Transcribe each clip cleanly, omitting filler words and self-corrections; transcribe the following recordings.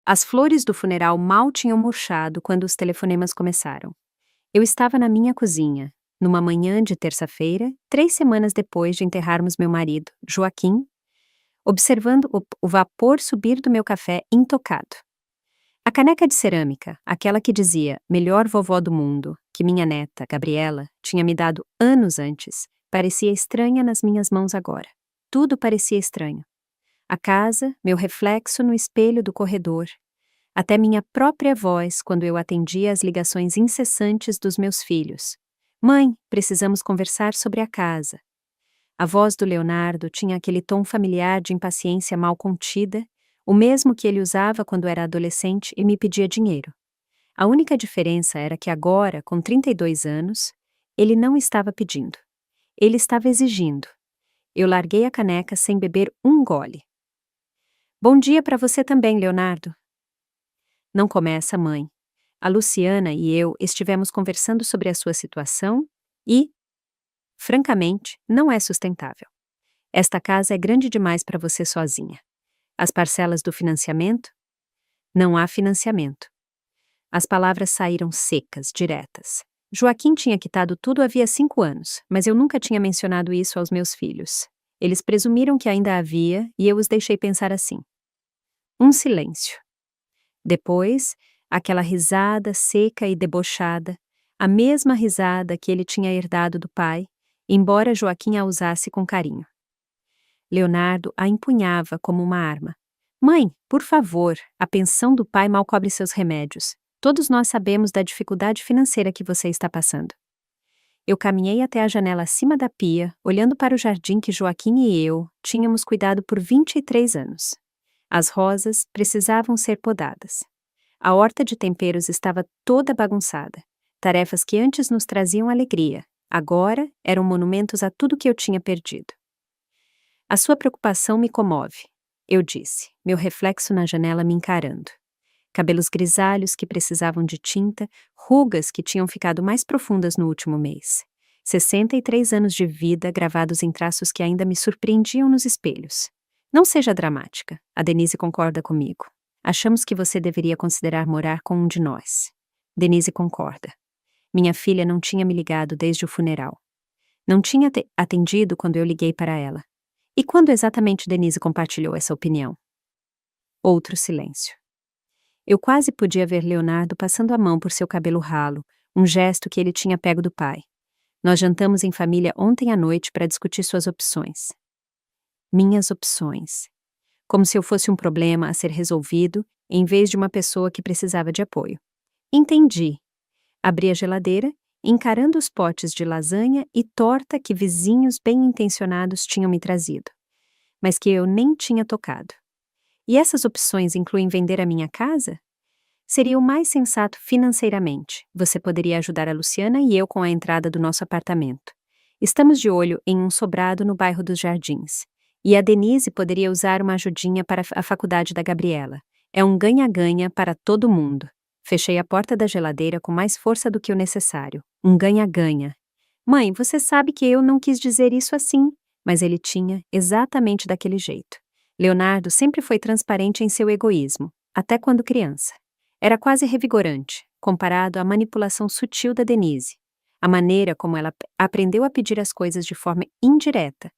As flores do funeral mal tinham murchado quando os telefonemas começaram. Eu estava na minha cozinha, numa manhã de terça-feira, 3 semanas depois de enterrarmos meu marido, Joaquim, observando o vapor subir do meu café intocado. A caneca de cerâmica, aquela que dizia "melhor vovó do mundo", que minha neta, Gabriela, tinha me dado anos antes, parecia estranha nas minhas mãos agora. Tudo parecia estranho. A casa, meu reflexo no espelho do corredor, até minha própria voz quando eu atendia às ligações incessantes dos meus filhos. "Mãe, precisamos conversar sobre a casa." A voz do Leonardo tinha aquele tom familiar de impaciência mal contida, o mesmo que ele usava quando era adolescente e me pedia dinheiro. A única diferença era que agora, com 32 anos, ele não estava pedindo. Ele estava exigindo. Eu larguei a caneca sem beber um gole. "Bom dia para você também, Leonardo." "Não começa, mãe. A Luciana e eu estivemos conversando sobre a sua situação e, francamente, não é sustentável. Esta casa é grande demais para você sozinha. As parcelas do financiamento? Não há financiamento." As palavras saíram secas, diretas. Joaquim tinha quitado tudo havia 5 anos, mas eu nunca tinha mencionado isso aos meus filhos. Eles presumiram que ainda havia e eu os deixei pensar assim. Um silêncio. Depois, aquela risada seca e debochada, a mesma risada que ele tinha herdado do pai, embora Joaquim a usasse com carinho. Leonardo a empunhava como uma arma. "Mãe, por favor, a pensão do pai mal cobre seus remédios. Todos nós sabemos da dificuldade financeira que você está passando." Eu caminhei até a janela acima da pia, olhando para o jardim que Joaquim e eu tínhamos cuidado por 23 anos. As rosas precisavam ser podadas. A horta de temperos estava toda bagunçada. Tarefas que antes nos traziam alegria, agora eram monumentos a tudo que eu tinha perdido. "A sua preocupação me comove", eu disse, meu reflexo na janela me encarando. Cabelos grisalhos que precisavam de tinta, rugas que tinham ficado mais profundas no último mês. 63 anos de vida gravados em traços que ainda me surpreendiam nos espelhos. "Não seja dramática, a Denise concorda comigo. Achamos que você deveria considerar morar com um de nós." Denise concorda. Minha filha não tinha me ligado desde o funeral. Não tinha atendido quando eu liguei para ela. E quando exatamente Denise compartilhou essa opinião? Outro silêncio. Eu quase podia ver Leonardo passando a mão por seu cabelo ralo, um gesto que ele tinha pego do pai. Nós jantamos em família ontem à noite para discutir suas opções. Minhas opções. Como se eu fosse um problema a ser resolvido, em vez de uma pessoa que precisava de apoio. Entendi. Abri a geladeira, encarando os potes de lasanha e torta que vizinhos bem-intencionados tinham me trazido, mas que eu nem tinha tocado. E essas opções incluem vender a minha casa? Seria o mais sensato financeiramente. Você poderia ajudar a Luciana e eu com a entrada do nosso apartamento. Estamos de olho em um sobrado no bairro dos Jardins. E a Denise poderia usar uma ajudinha para a faculdade da Gabriela. É um ganha-ganha para todo mundo. Fechei a porta da geladeira com mais força do que o necessário. Um ganha-ganha. "Mãe, você sabe que eu não quis dizer isso assim." Mas ele tinha exatamente daquele jeito. Leonardo sempre foi transparente em seu egoísmo, até quando criança. Era quase revigorante, comparado à manipulação sutil da Denise. A maneira como ela aprendeu a pedir as coisas de forma indireta,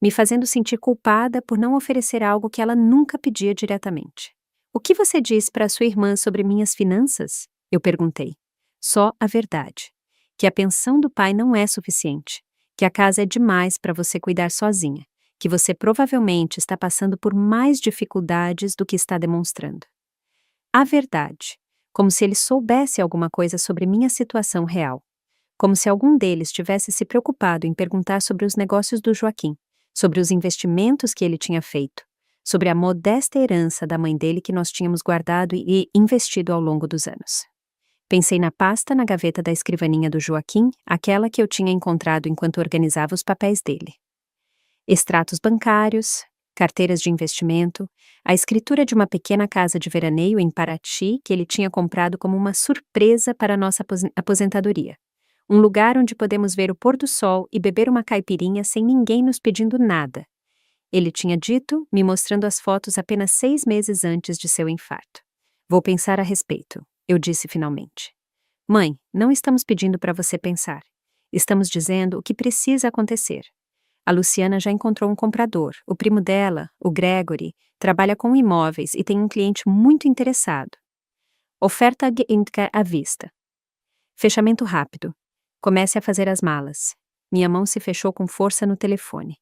me fazendo sentir culpada por não oferecer algo que ela nunca pedia diretamente. "O que você diz para sua irmã sobre minhas finanças?" eu perguntei. "Só a verdade. Que a pensão do pai não é suficiente. Que a casa é demais para você cuidar sozinha. Que você provavelmente está passando por mais dificuldades do que está demonstrando." A verdade. Como se ele soubesse alguma coisa sobre minha situação real. Como se algum deles tivesse se preocupado em perguntar sobre os negócios do Joaquim, sobre os investimentos que ele tinha feito, sobre a modesta herança da mãe dele que nós tínhamos guardado e investido ao longo dos anos. Pensei na pasta na gaveta da escrivaninha do Joaquim, aquela que eu tinha encontrado enquanto organizava os papéis dele. Extratos bancários, carteiras de investimento, a escritura de uma pequena casa de veraneio em Paraty que ele tinha comprado como uma surpresa para nossa aposentadoria. Um lugar onde podemos ver o pôr do sol e beber uma caipirinha sem ninguém nos pedindo nada. Ele tinha dito, me mostrando as fotos apenas 6 meses antes de seu infarto. Vou pensar a respeito, eu disse finalmente. Mãe, não estamos pedindo para você pensar. Estamos dizendo o que precisa acontecer. A Luciana já encontrou um comprador. O primo dela, o Gregory, trabalha com imóveis e tem um cliente muito interessado. Oferta à vista. Fechamento rápido. Comece a fazer as malas. Minha mão se fechou com força no telefone.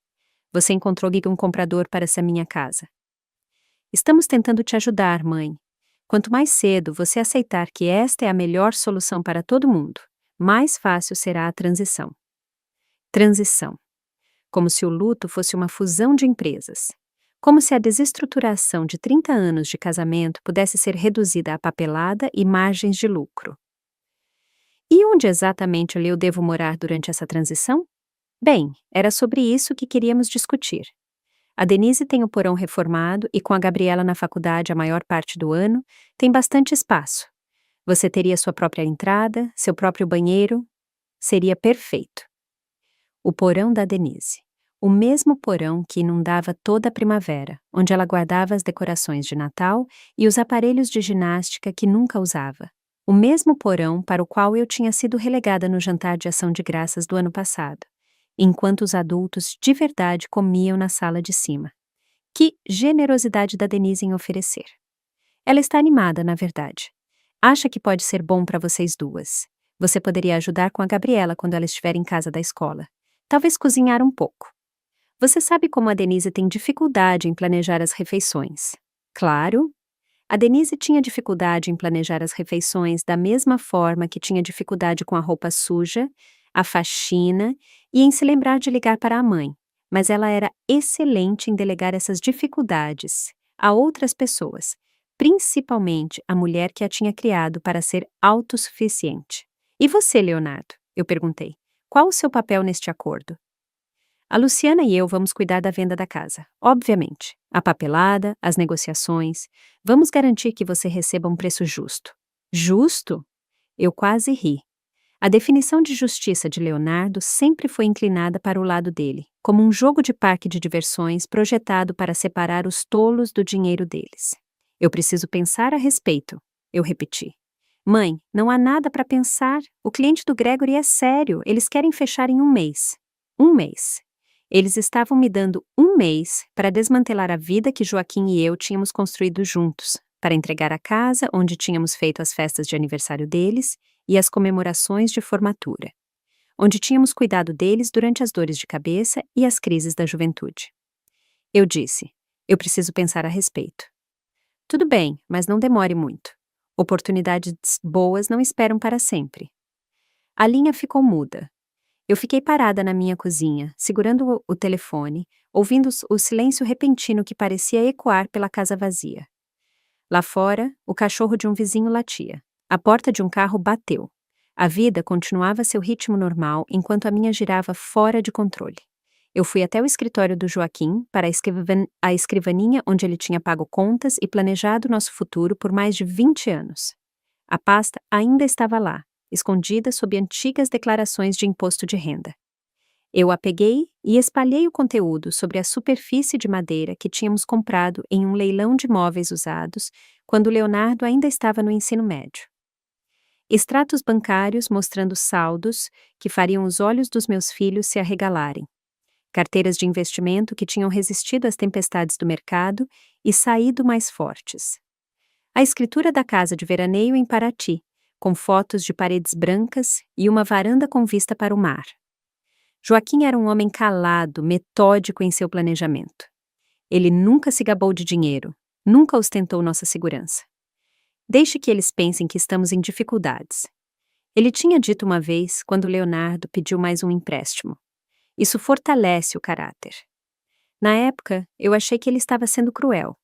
Você encontrou um comprador para essa minha casa. Estamos tentando te ajudar, mãe. Quanto mais cedo você aceitar que esta é a melhor solução para todo mundo, mais fácil será a transição. Transição. Como se o luto fosse uma fusão de empresas. Como se a desestruturação de 30 anos de casamento pudesse ser reduzida a papelada e margens de lucro. E onde exatamente eu devo morar durante essa transição? Bem, era sobre isso que queríamos discutir. A Denise tem o porão reformado e com a Gabriela na faculdade a maior parte do ano, tem bastante espaço. Você teria sua própria entrada, seu próprio banheiro. Seria perfeito. O porão da Denise. O mesmo porão que inundava toda a primavera, onde ela guardava as decorações de Natal e os aparelhos de ginástica que nunca usava. O mesmo porão para o qual eu tinha sido relegada no jantar de ação de graças do ano passado, enquanto os adultos de verdade comiam na sala de cima. Que generosidade da Denise em oferecer. Ela está animada, na verdade. Acha que pode ser bom para vocês duas. Você poderia ajudar com a Gabriela quando ela estiver em casa da escola. Talvez cozinhar um pouco. Você sabe como a Denise tem dificuldade em planejar as refeições. Claro. A Denise tinha dificuldade em planejar as refeições da mesma forma que tinha dificuldade com a roupa suja, a faxina e em se lembrar de ligar para a mãe, mas ela era excelente em delegar essas dificuldades a outras pessoas, principalmente a mulher que a tinha criado para ser autossuficiente. E você, Leonardo? Eu perguntei. Qual o seu papel neste acordo? A Luciana e eu vamos cuidar da venda da casa, obviamente. A papelada, as negociações. Vamos garantir que você receba um preço justo. Justo? Eu quase ri. A definição de justiça de Leonardo sempre foi inclinada para o lado dele, como um jogo de parque de diversões projetado para separar os tolos do dinheiro deles. Eu preciso pensar a respeito, eu repeti. Mãe, não há nada para pensar. O cliente do Gregory é sério. Eles querem fechar em 1 mês. 1 mês. Eles estavam me dando 1 mês para desmantelar a vida que Joaquim e eu tínhamos construído juntos, para entregar a casa onde tínhamos feito as festas de aniversário deles e as comemorações de formatura, onde tínhamos cuidado deles durante as dores de cabeça e as crises da juventude. Eu disse, eu preciso pensar a respeito. Tudo bem, mas não demore muito. Oportunidades boas não esperam para sempre. A linha ficou muda. Eu fiquei parada na minha cozinha, segurando o telefone, ouvindo o silêncio repentino que parecia ecoar pela casa vazia. Lá fora, o cachorro de um vizinho latia. A porta de um carro bateu. A vida continuava seu ritmo normal enquanto a minha girava fora de controle. Eu fui até o escritório do Joaquim, para a escrivaninha onde ele tinha pago contas e planejado nosso futuro por mais de 20 anos. A pasta ainda estava lá, escondida sob antigas declarações de imposto de renda. Eu a peguei e espalhei o conteúdo sobre a superfície de madeira que tínhamos comprado em um leilão de móveis usados quando Leonardo ainda estava no ensino médio. Extratos bancários mostrando saldos que fariam os olhos dos meus filhos se arregalarem. Carteiras de investimento que tinham resistido às tempestades do mercado e saído mais fortes. A escritura da casa de veraneio em Paraty, com fotos de paredes brancas e uma varanda com vista para o mar. Joaquim era um homem calado, metódico em seu planejamento. Ele nunca se gabou de dinheiro, nunca ostentou nossa segurança. Deixe que eles pensem que estamos em dificuldades. Ele tinha dito uma vez, quando Leonardo pediu mais um empréstimo. Isso fortalece o caráter. Na época, eu achei que ele estava sendo cruel.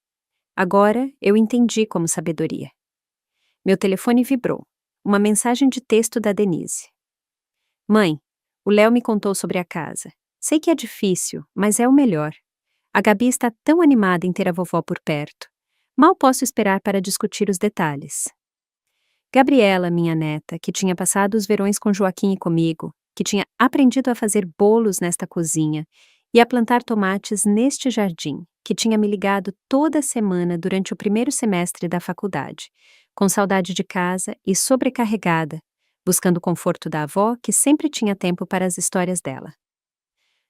Agora, eu entendi como sabedoria. Meu telefone vibrou. Uma mensagem de texto da Denise. Mãe, o Léo me contou sobre a casa. Sei que é difícil, mas é o melhor. A Gabi está tão animada em ter a vovó por perto. Mal posso esperar para discutir os detalhes. Gabriela, minha neta, que tinha passado os verões com Joaquim e comigo, que tinha aprendido a fazer bolos nesta cozinha e a plantar tomates neste jardim, que tinha me ligado toda semana durante o primeiro semestre da faculdade, com saudade de casa e sobrecarregada, buscando o conforto da avó que sempre tinha tempo para as histórias dela.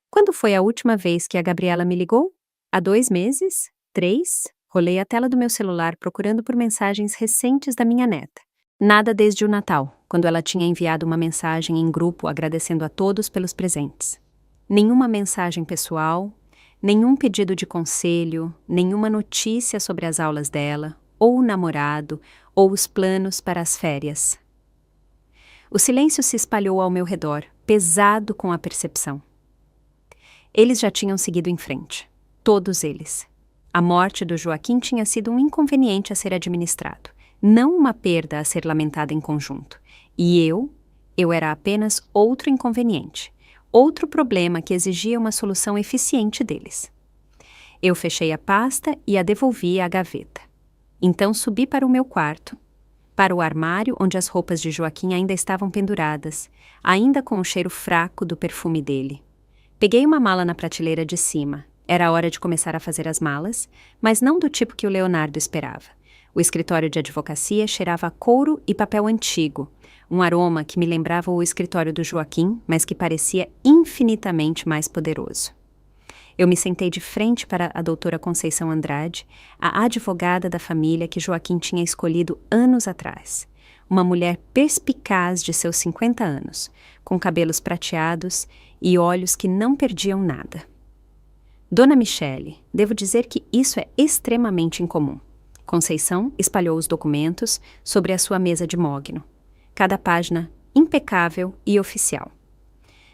Quando foi a última vez que a Gabriela me ligou? Há 2 meses? 3? Rolei a tela do meu celular procurando por mensagens recentes da minha neta. Nada desde o Natal, quando ela tinha enviado uma mensagem em grupo agradecendo a todos pelos presentes. Nenhuma mensagem pessoal, nenhum pedido de conselho, nenhuma notícia sobre as aulas dela, ou o namorado, ou os planos para as férias. O silêncio se espalhou ao meu redor, pesado com a percepção. Eles já tinham seguido em frente. Todos eles. A morte do Joaquim tinha sido um inconveniente a ser administrado, não uma perda a ser lamentada em conjunto. E eu era apenas outro inconveniente, outro problema que exigia uma solução eficiente deles. Eu fechei a pasta e a devolvi à gaveta. Então subi para o meu quarto, para o armário onde as roupas de Joaquim ainda estavam penduradas, ainda com o cheiro fraco do perfume dele. Peguei uma mala na prateleira de cima. Era hora de começar a fazer as malas, mas não do tipo que o Leonardo esperava. O escritório de advocacia cheirava a couro e papel antigo, um aroma que me lembrava o escritório do Joaquim, mas que parecia infinitamente mais poderoso. Eu me sentei de frente para a doutora Conceição Andrade, a advogada da família que Joaquim tinha escolhido anos atrás. Uma mulher perspicaz de seus 50 anos, com cabelos prateados e olhos que não perdiam nada. Dona Michele, devo dizer que isso é extremamente incomum. Conceição espalhou os documentos sobre a sua mesa de mogno. Cada página impecável e oficial.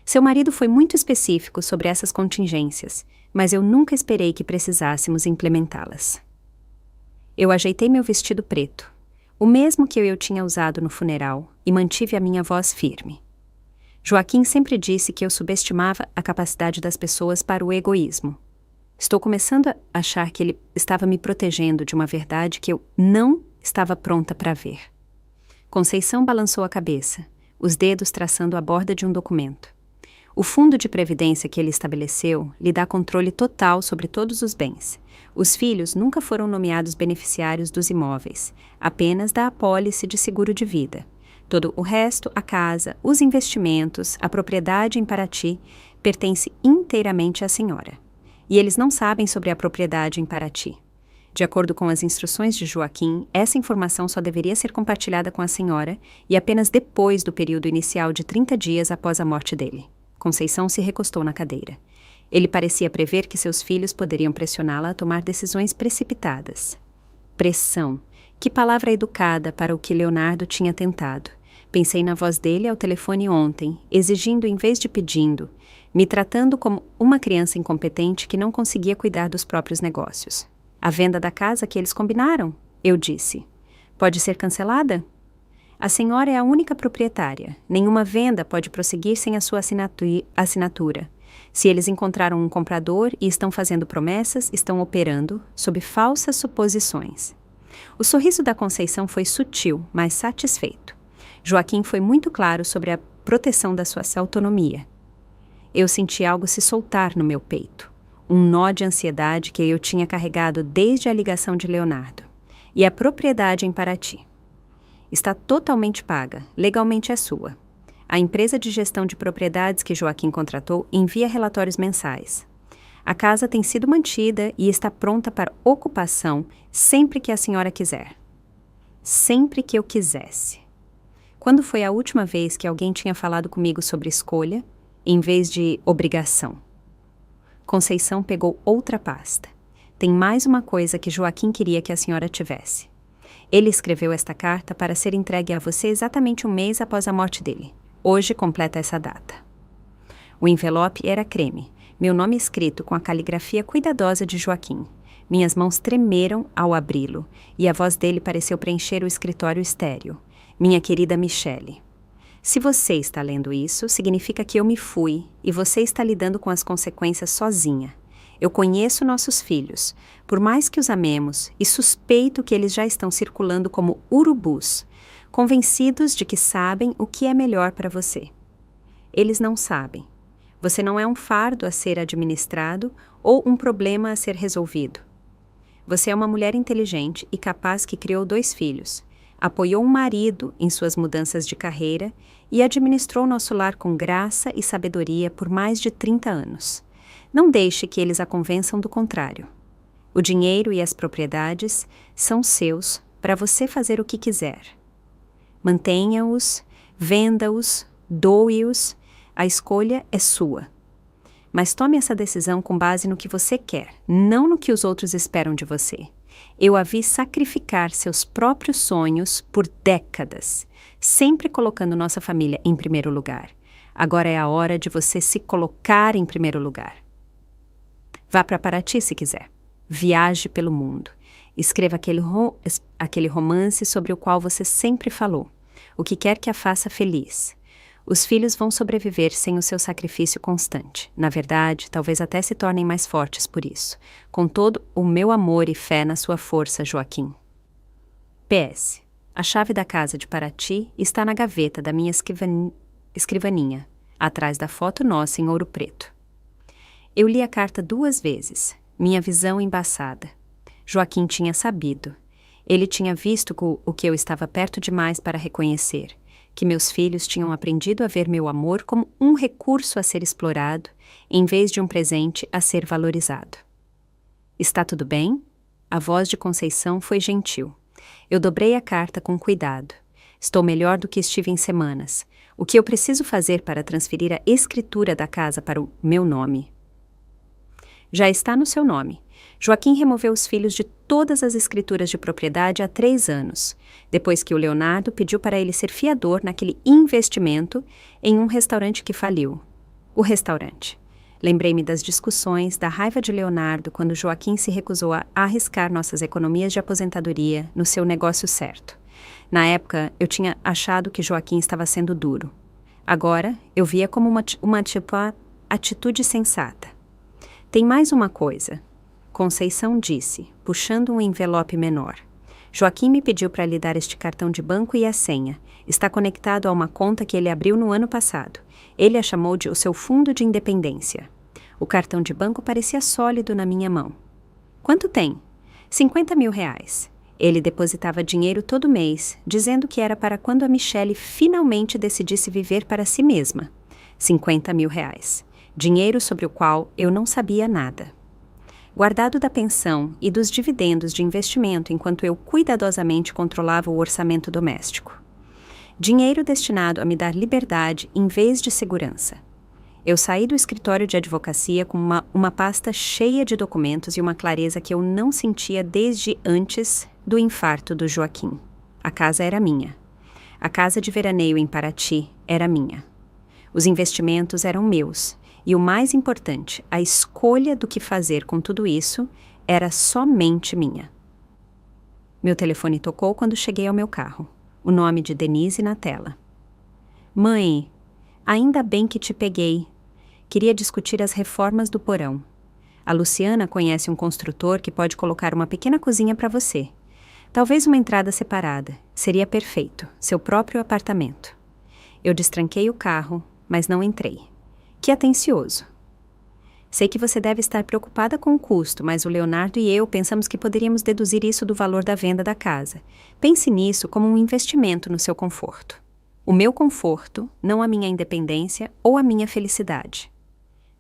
Seu marido foi muito específico sobre essas contingências, mas eu nunca esperei que precisássemos implementá-las. Eu ajeitei meu vestido preto, o mesmo que eu tinha usado no funeral, e mantive a minha voz firme. Joaquim sempre disse que eu subestimava a capacidade das pessoas para o egoísmo. Estou começando a achar que ele estava me protegendo de uma verdade que eu não estava pronta para ver. Conceição balançou a cabeça, os dedos traçando a borda de um documento. O fundo de previdência que ele estabeleceu lhe dá controle total sobre todos os bens. Os filhos nunca foram nomeados beneficiários dos imóveis, apenas da apólice de seguro de vida. Todo o resto, a casa, os investimentos, a propriedade em Paraty, pertence inteiramente à senhora. E eles não sabem sobre a propriedade em Paraty. De acordo com as instruções de Joaquim, essa informação só deveria ser compartilhada com a senhora e apenas depois do período inicial de 30 dias após a morte dele. Conceição se recostou na cadeira. Ele parecia prever que seus filhos poderiam pressioná-la a tomar decisões precipitadas. Pressão. Que palavra educada para o que Leonardo tinha tentado. Pensei na voz dele ao telefone ontem, exigindo em vez de pedindo, me tratando como uma criança incompetente que não conseguia cuidar dos próprios negócios. A venda da casa que eles combinaram, eu disse. Pode ser cancelada? A senhora é a única proprietária. Nenhuma venda pode prosseguir sem a sua assinatura. Se eles encontraram um comprador e estão fazendo promessas, estão operando sob falsas suposições. O sorriso da Conceição foi sutil, mas satisfeito. Joaquim foi muito claro sobre a proteção da sua autonomia. Eu senti algo se soltar no meu peito. Um nó de ansiedade que eu tinha carregado desde a ligação de Leonardo. E a propriedade em Paraty. Está totalmente paga, legalmente é sua. A empresa de gestão de propriedades que Joaquim contratou envia relatórios mensais. A casa tem sido mantida e está pronta para ocupação sempre que a senhora quiser. Sempre que eu quisesse. Quando foi a última vez que alguém tinha falado comigo sobre escolha, em vez de obrigação? Conceição pegou outra pasta. Tem mais uma coisa que Joaquim queria que a senhora tivesse. Ele escreveu esta carta para ser entregue a você exatamente 1 mês após a morte dele. Hoje completa essa data. O envelope era creme, meu nome escrito com a caligrafia cuidadosa de Joaquim. Minhas mãos tremeram ao abri-lo, e a voz dele pareceu preencher o escritório estéril. Minha querida Michele. Se você está lendo isso, significa que eu me fui e você está lidando com as consequências sozinha. Eu conheço nossos filhos, por mais que os amemos, e suspeito que eles já estão circulando como urubus, convencidos de que sabem o que é melhor para você. Eles não sabem. Você não é um fardo a ser administrado ou um problema a ser resolvido. Você é uma mulher inteligente e capaz que criou 2 filhos, apoiou um marido em suas mudanças de carreira e administrou nosso lar com graça e sabedoria por mais de 30 anos. Não deixe que eles a convençam do contrário. O dinheiro e as propriedades são seus para você fazer o que quiser. Mantenha-os, venda-os, doe-os, a escolha é sua. Mas tome essa decisão com base no que você quer, não no que os outros esperam de você. Eu a vi sacrificar seus próprios sonhos por décadas, sempre colocando nossa família em primeiro lugar. Agora é a hora de você se colocar em primeiro lugar. Vá para Paraty se quiser. Viaje pelo mundo. Escreva aquele romance sobre o qual você sempre falou. O que quer que a faça feliz. Os filhos vão sobreviver sem o seu sacrifício constante. Na verdade, talvez até se tornem mais fortes por isso. Com todo o meu amor e fé na sua força, Joaquim. PS. A chave da casa de Paraty está na gaveta da minha escrivaninha, atrás da foto nossa em ouro preto. Eu li a carta 2 vezes, minha visão embaçada. Joaquim tinha sabido. Ele tinha visto o que eu estava perto demais para reconhecer. Que meus filhos tinham aprendido a ver meu amor como um recurso a ser explorado, em vez de um presente a ser valorizado. Está tudo bem? A voz de Conceição foi gentil. Eu dobrei a carta com cuidado. Estou melhor do que estive em semanas. O que eu preciso fazer para transferir a escritura da casa para o meu nome? Já está no seu nome. Joaquim removeu os filhos de todas as escrituras de propriedade há 3 anos, depois que o Leonardo pediu para ele ser fiador naquele investimento em um restaurante que faliu. O restaurante. Lembrei-me das discussões, da raiva de Leonardo quando Joaquim se recusou a arriscar nossas economias de aposentadoria no seu negócio certo. Na época, eu tinha achado que Joaquim estava sendo duro. Agora, eu via como uma atitude sensata. Tem mais uma coisa. Conceição disse, puxando um envelope menor. Joaquim me pediu para lhe dar este cartão de banco e a senha. Está conectado a uma conta que ele abriu no ano passado. Ele a chamou de o seu fundo de independência. O cartão de banco parecia sólido na minha mão. Quanto tem? 50 mil reais. Ele depositava dinheiro todo mês, dizendo que era para quando a Michele finalmente decidisse viver para si mesma. 50 mil reais. Dinheiro sobre o qual eu não sabia nada. Guardado da pensão e dos dividendos de investimento enquanto eu cuidadosamente controlava o orçamento doméstico. Dinheiro destinado a me dar liberdade em vez de segurança. Eu saí do escritório de advocacia com uma pasta cheia de documentos e uma clareza que eu não sentia desde antes do infarto do Joaquim. A casa era minha. A casa de veraneio em Paraty era minha. Os investimentos eram meus. E o mais importante, a escolha do que fazer com tudo isso era somente minha. Meu telefone tocou quando cheguei ao meu carro. O nome de Denise na tela. Mãe, ainda bem que te peguei. Queria discutir as reformas do porão. A Luciana conhece um construtor que pode colocar uma pequena cozinha para você. Talvez uma entrada separada. Seria perfeito. Seu próprio apartamento. Eu destranquei o carro, mas não entrei. Que atencioso. Sei que você deve estar preocupada com o custo, mas o Leonardo e eu pensamos que poderíamos deduzir isso do valor da venda da casa. Pense nisso como um investimento no seu conforto. O meu conforto, não a minha independência ou a minha felicidade.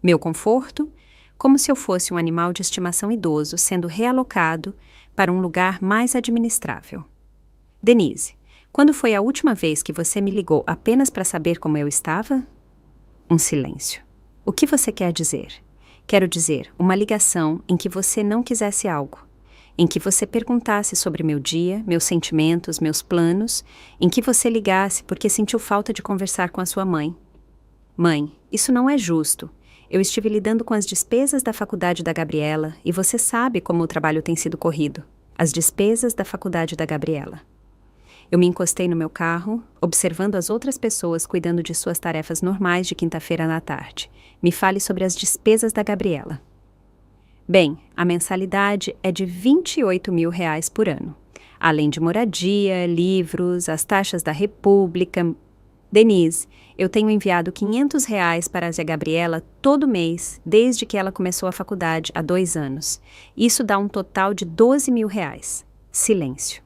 Meu conforto, como se eu fosse um animal de estimação idoso sendo realocado para um lugar mais administrável. Denise, quando foi a última vez que você me ligou apenas para saber como eu estava? Um silêncio. O que você quer dizer? Quero dizer, uma ligação em que você não quisesse algo, em que você perguntasse sobre meu dia, meus sentimentos, meus planos, em que você ligasse porque sentiu falta de conversar com a sua mãe. Mãe, isso não é justo. Eu estive lidando com as despesas da faculdade da Gabriela e você sabe como o trabalho tem sido corrido. As despesas da faculdade da Gabriela. Eu me encostei no meu carro, observando as outras pessoas cuidando de suas tarefas normais de quinta-feira à tarde. Me fale sobre as despesas da Gabriela. Bem, a mensalidade é de 28 mil reais por ano. Além de moradia, livros, as taxas da República, Denise, eu tenho enviado R$ 500 para a Zé Gabriela todo mês, desde que ela começou a faculdade há 2 anos. Isso dá um total de R$ 12.000. Silêncio.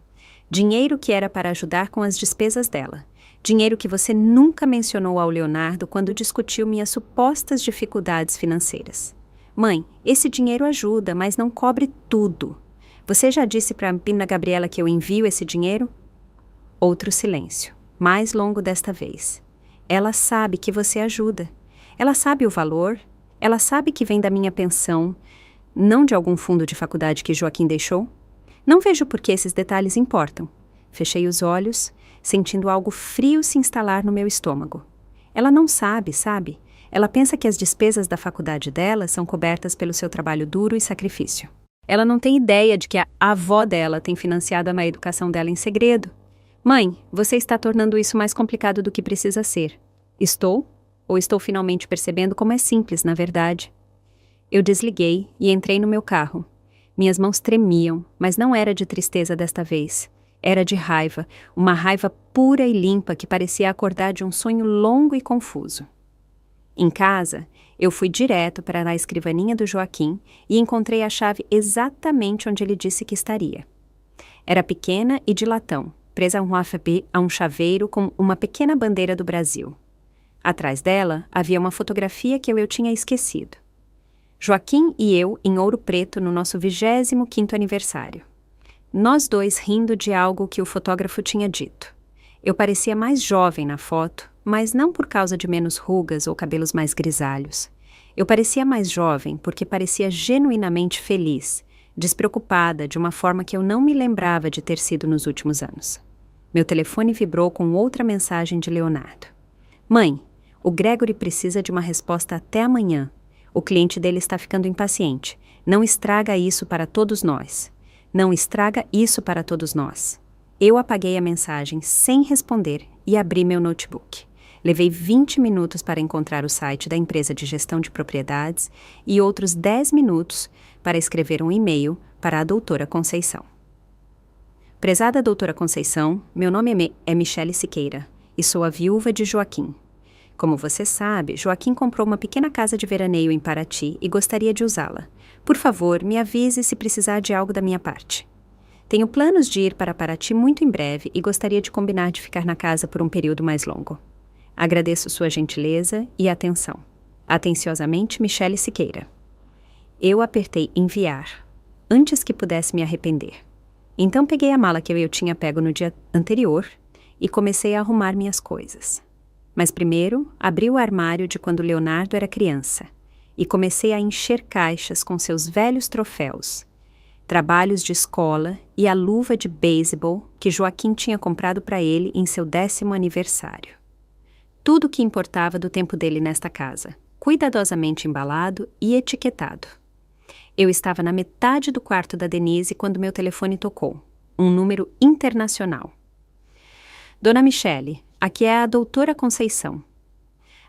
Dinheiro que era para ajudar com as despesas dela. Dinheiro que você nunca mencionou ao Leonardo quando discutiu minhas supostas dificuldades financeiras. Mãe, esse dinheiro ajuda, mas não cobre tudo. Você já disse para a Ana Gabriela que eu envio esse dinheiro? Outro silêncio, mais longo desta vez. Ela sabe que você ajuda. Ela sabe o valor. Ela sabe que vem da minha pensão, não de algum fundo de faculdade que Joaquim deixou. Não vejo por que esses detalhes importam. Fechei os olhos, sentindo algo frio se instalar no meu estômago. Ela não sabe, sabe? Ela pensa que as despesas da faculdade dela são cobertas pelo seu trabalho duro e sacrifício. Ela não tem ideia de que a avó dela tem financiado a educação dela em segredo. Mãe, você está tornando isso mais complicado do que precisa ser. Estou? Ou estou finalmente percebendo como é simples, na verdade? Eu desliguei e entrei no meu carro. Minhas mãos tremiam, mas não era de tristeza desta vez. Era de raiva, uma raiva pura e limpa que parecia acordar de um sonho longo e confuso. Em casa, eu fui direto para a escrivaninha do Joaquim e encontrei a chave exatamente onde ele disse que estaria. Era pequena e de latão, presa a um chaveiro com uma pequena bandeira do Brasil. Atrás dela havia uma fotografia que eu tinha esquecido. Joaquim e eu em Ouro Preto no nosso 25º aniversário. Nós dois rindo de algo que o fotógrafo tinha dito. Eu parecia mais jovem na foto, mas não por causa de menos rugas ou cabelos mais grisalhos. Eu parecia mais jovem porque parecia genuinamente feliz, despreocupada de uma forma que eu não me lembrava de ter sido nos últimos anos. Meu telefone vibrou com outra mensagem de Leonardo. Mãe, o Gregory precisa de uma resposta até amanhã. O cliente dele está ficando impaciente. Não estraga isso para todos nós. Não estraga isso para todos nós. Eu apaguei a mensagem sem responder e abri meu notebook. Levei 20 minutos para encontrar o site da empresa de gestão de propriedades e outros 10 minutos para escrever um e-mail para a doutora Conceição. Prezada doutora Conceição, meu nome é Michele Siqueira e sou a viúva de Joaquim. Como você sabe, Joaquim comprou uma pequena casa de veraneio em Paraty e gostaria de usá-la. Por favor, me avise se precisar de algo da minha parte. Tenho planos de ir para Paraty muito em breve e gostaria de combinar de ficar na casa por um período mais longo. Agradeço sua gentileza e atenção. Atenciosamente, Michele Siqueira. Eu apertei enviar, antes que pudesse me arrepender. Então peguei a mala que eu tinha pego no dia anterior e comecei a arrumar minhas coisas. Mas primeiro, abri o armário de quando Leonardo era criança e comecei a encher caixas com seus velhos troféus, trabalhos de escola e a luva de beisebol que Joaquim tinha comprado para ele em seu 10º aniversário. Tudo o que importava do tempo dele nesta casa, cuidadosamente embalado e etiquetado. Eu estava na metade do quarto da Denise quando meu telefone tocou, um número internacional. Dona Michele, aqui é a doutora Conceição.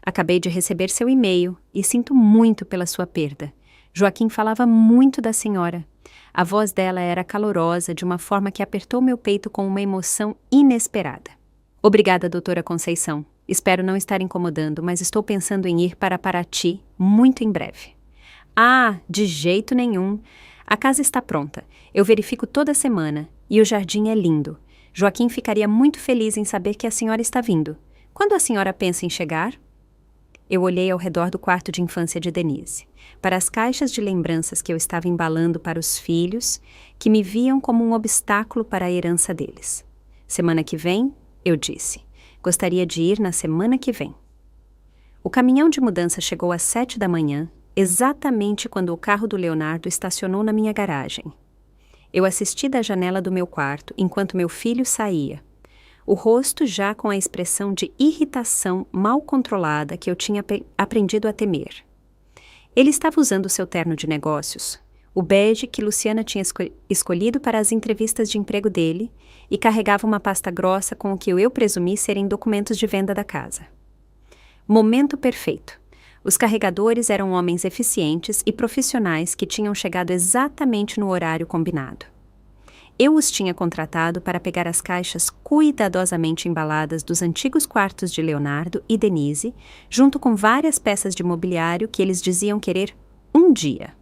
Acabei de receber seu e-mail e sinto muito pela sua perda. Joaquim falava muito da senhora. A voz dela era calorosa de uma forma que apertou meu peito com uma emoção inesperada. Obrigada, doutora Conceição. Espero não estar incomodando, mas estou pensando em ir para Paraty muito em breve. Ah, de jeito nenhum. A casa está pronta. Eu verifico toda semana e o jardim é lindo. Joaquim ficaria muito feliz em saber que a senhora está vindo. Quando a senhora pensa em chegar? Eu olhei ao redor do quarto de infância de Denise, para as caixas de lembranças que eu estava embalando para os filhos, que me viam como um obstáculo para a herança deles. Semana que vem, eu disse. Gostaria de ir na semana que vem. O caminhão de mudança chegou às 7 da manhã, exatamente quando o carro do Leonardo estacionou na minha garagem. Eu assisti da janela do meu quarto enquanto meu filho saía, o rosto já com a expressão de irritação mal controlada que eu tinha aprendido a temer. Ele estava usando seu terno de negócios, o bege que Luciana tinha escolhido para as entrevistas de emprego dele, e carregava uma pasta grossa com o que eu presumi serem documentos de venda da casa. Momento perfeito. Os carregadores eram homens eficientes e profissionais que tinham chegado exatamente no horário combinado. Eu os tinha contratado para pegar as caixas cuidadosamente embaladas dos antigos quartos de Leonardo e Denise, junto com várias peças de mobiliário que eles diziam querer um dia.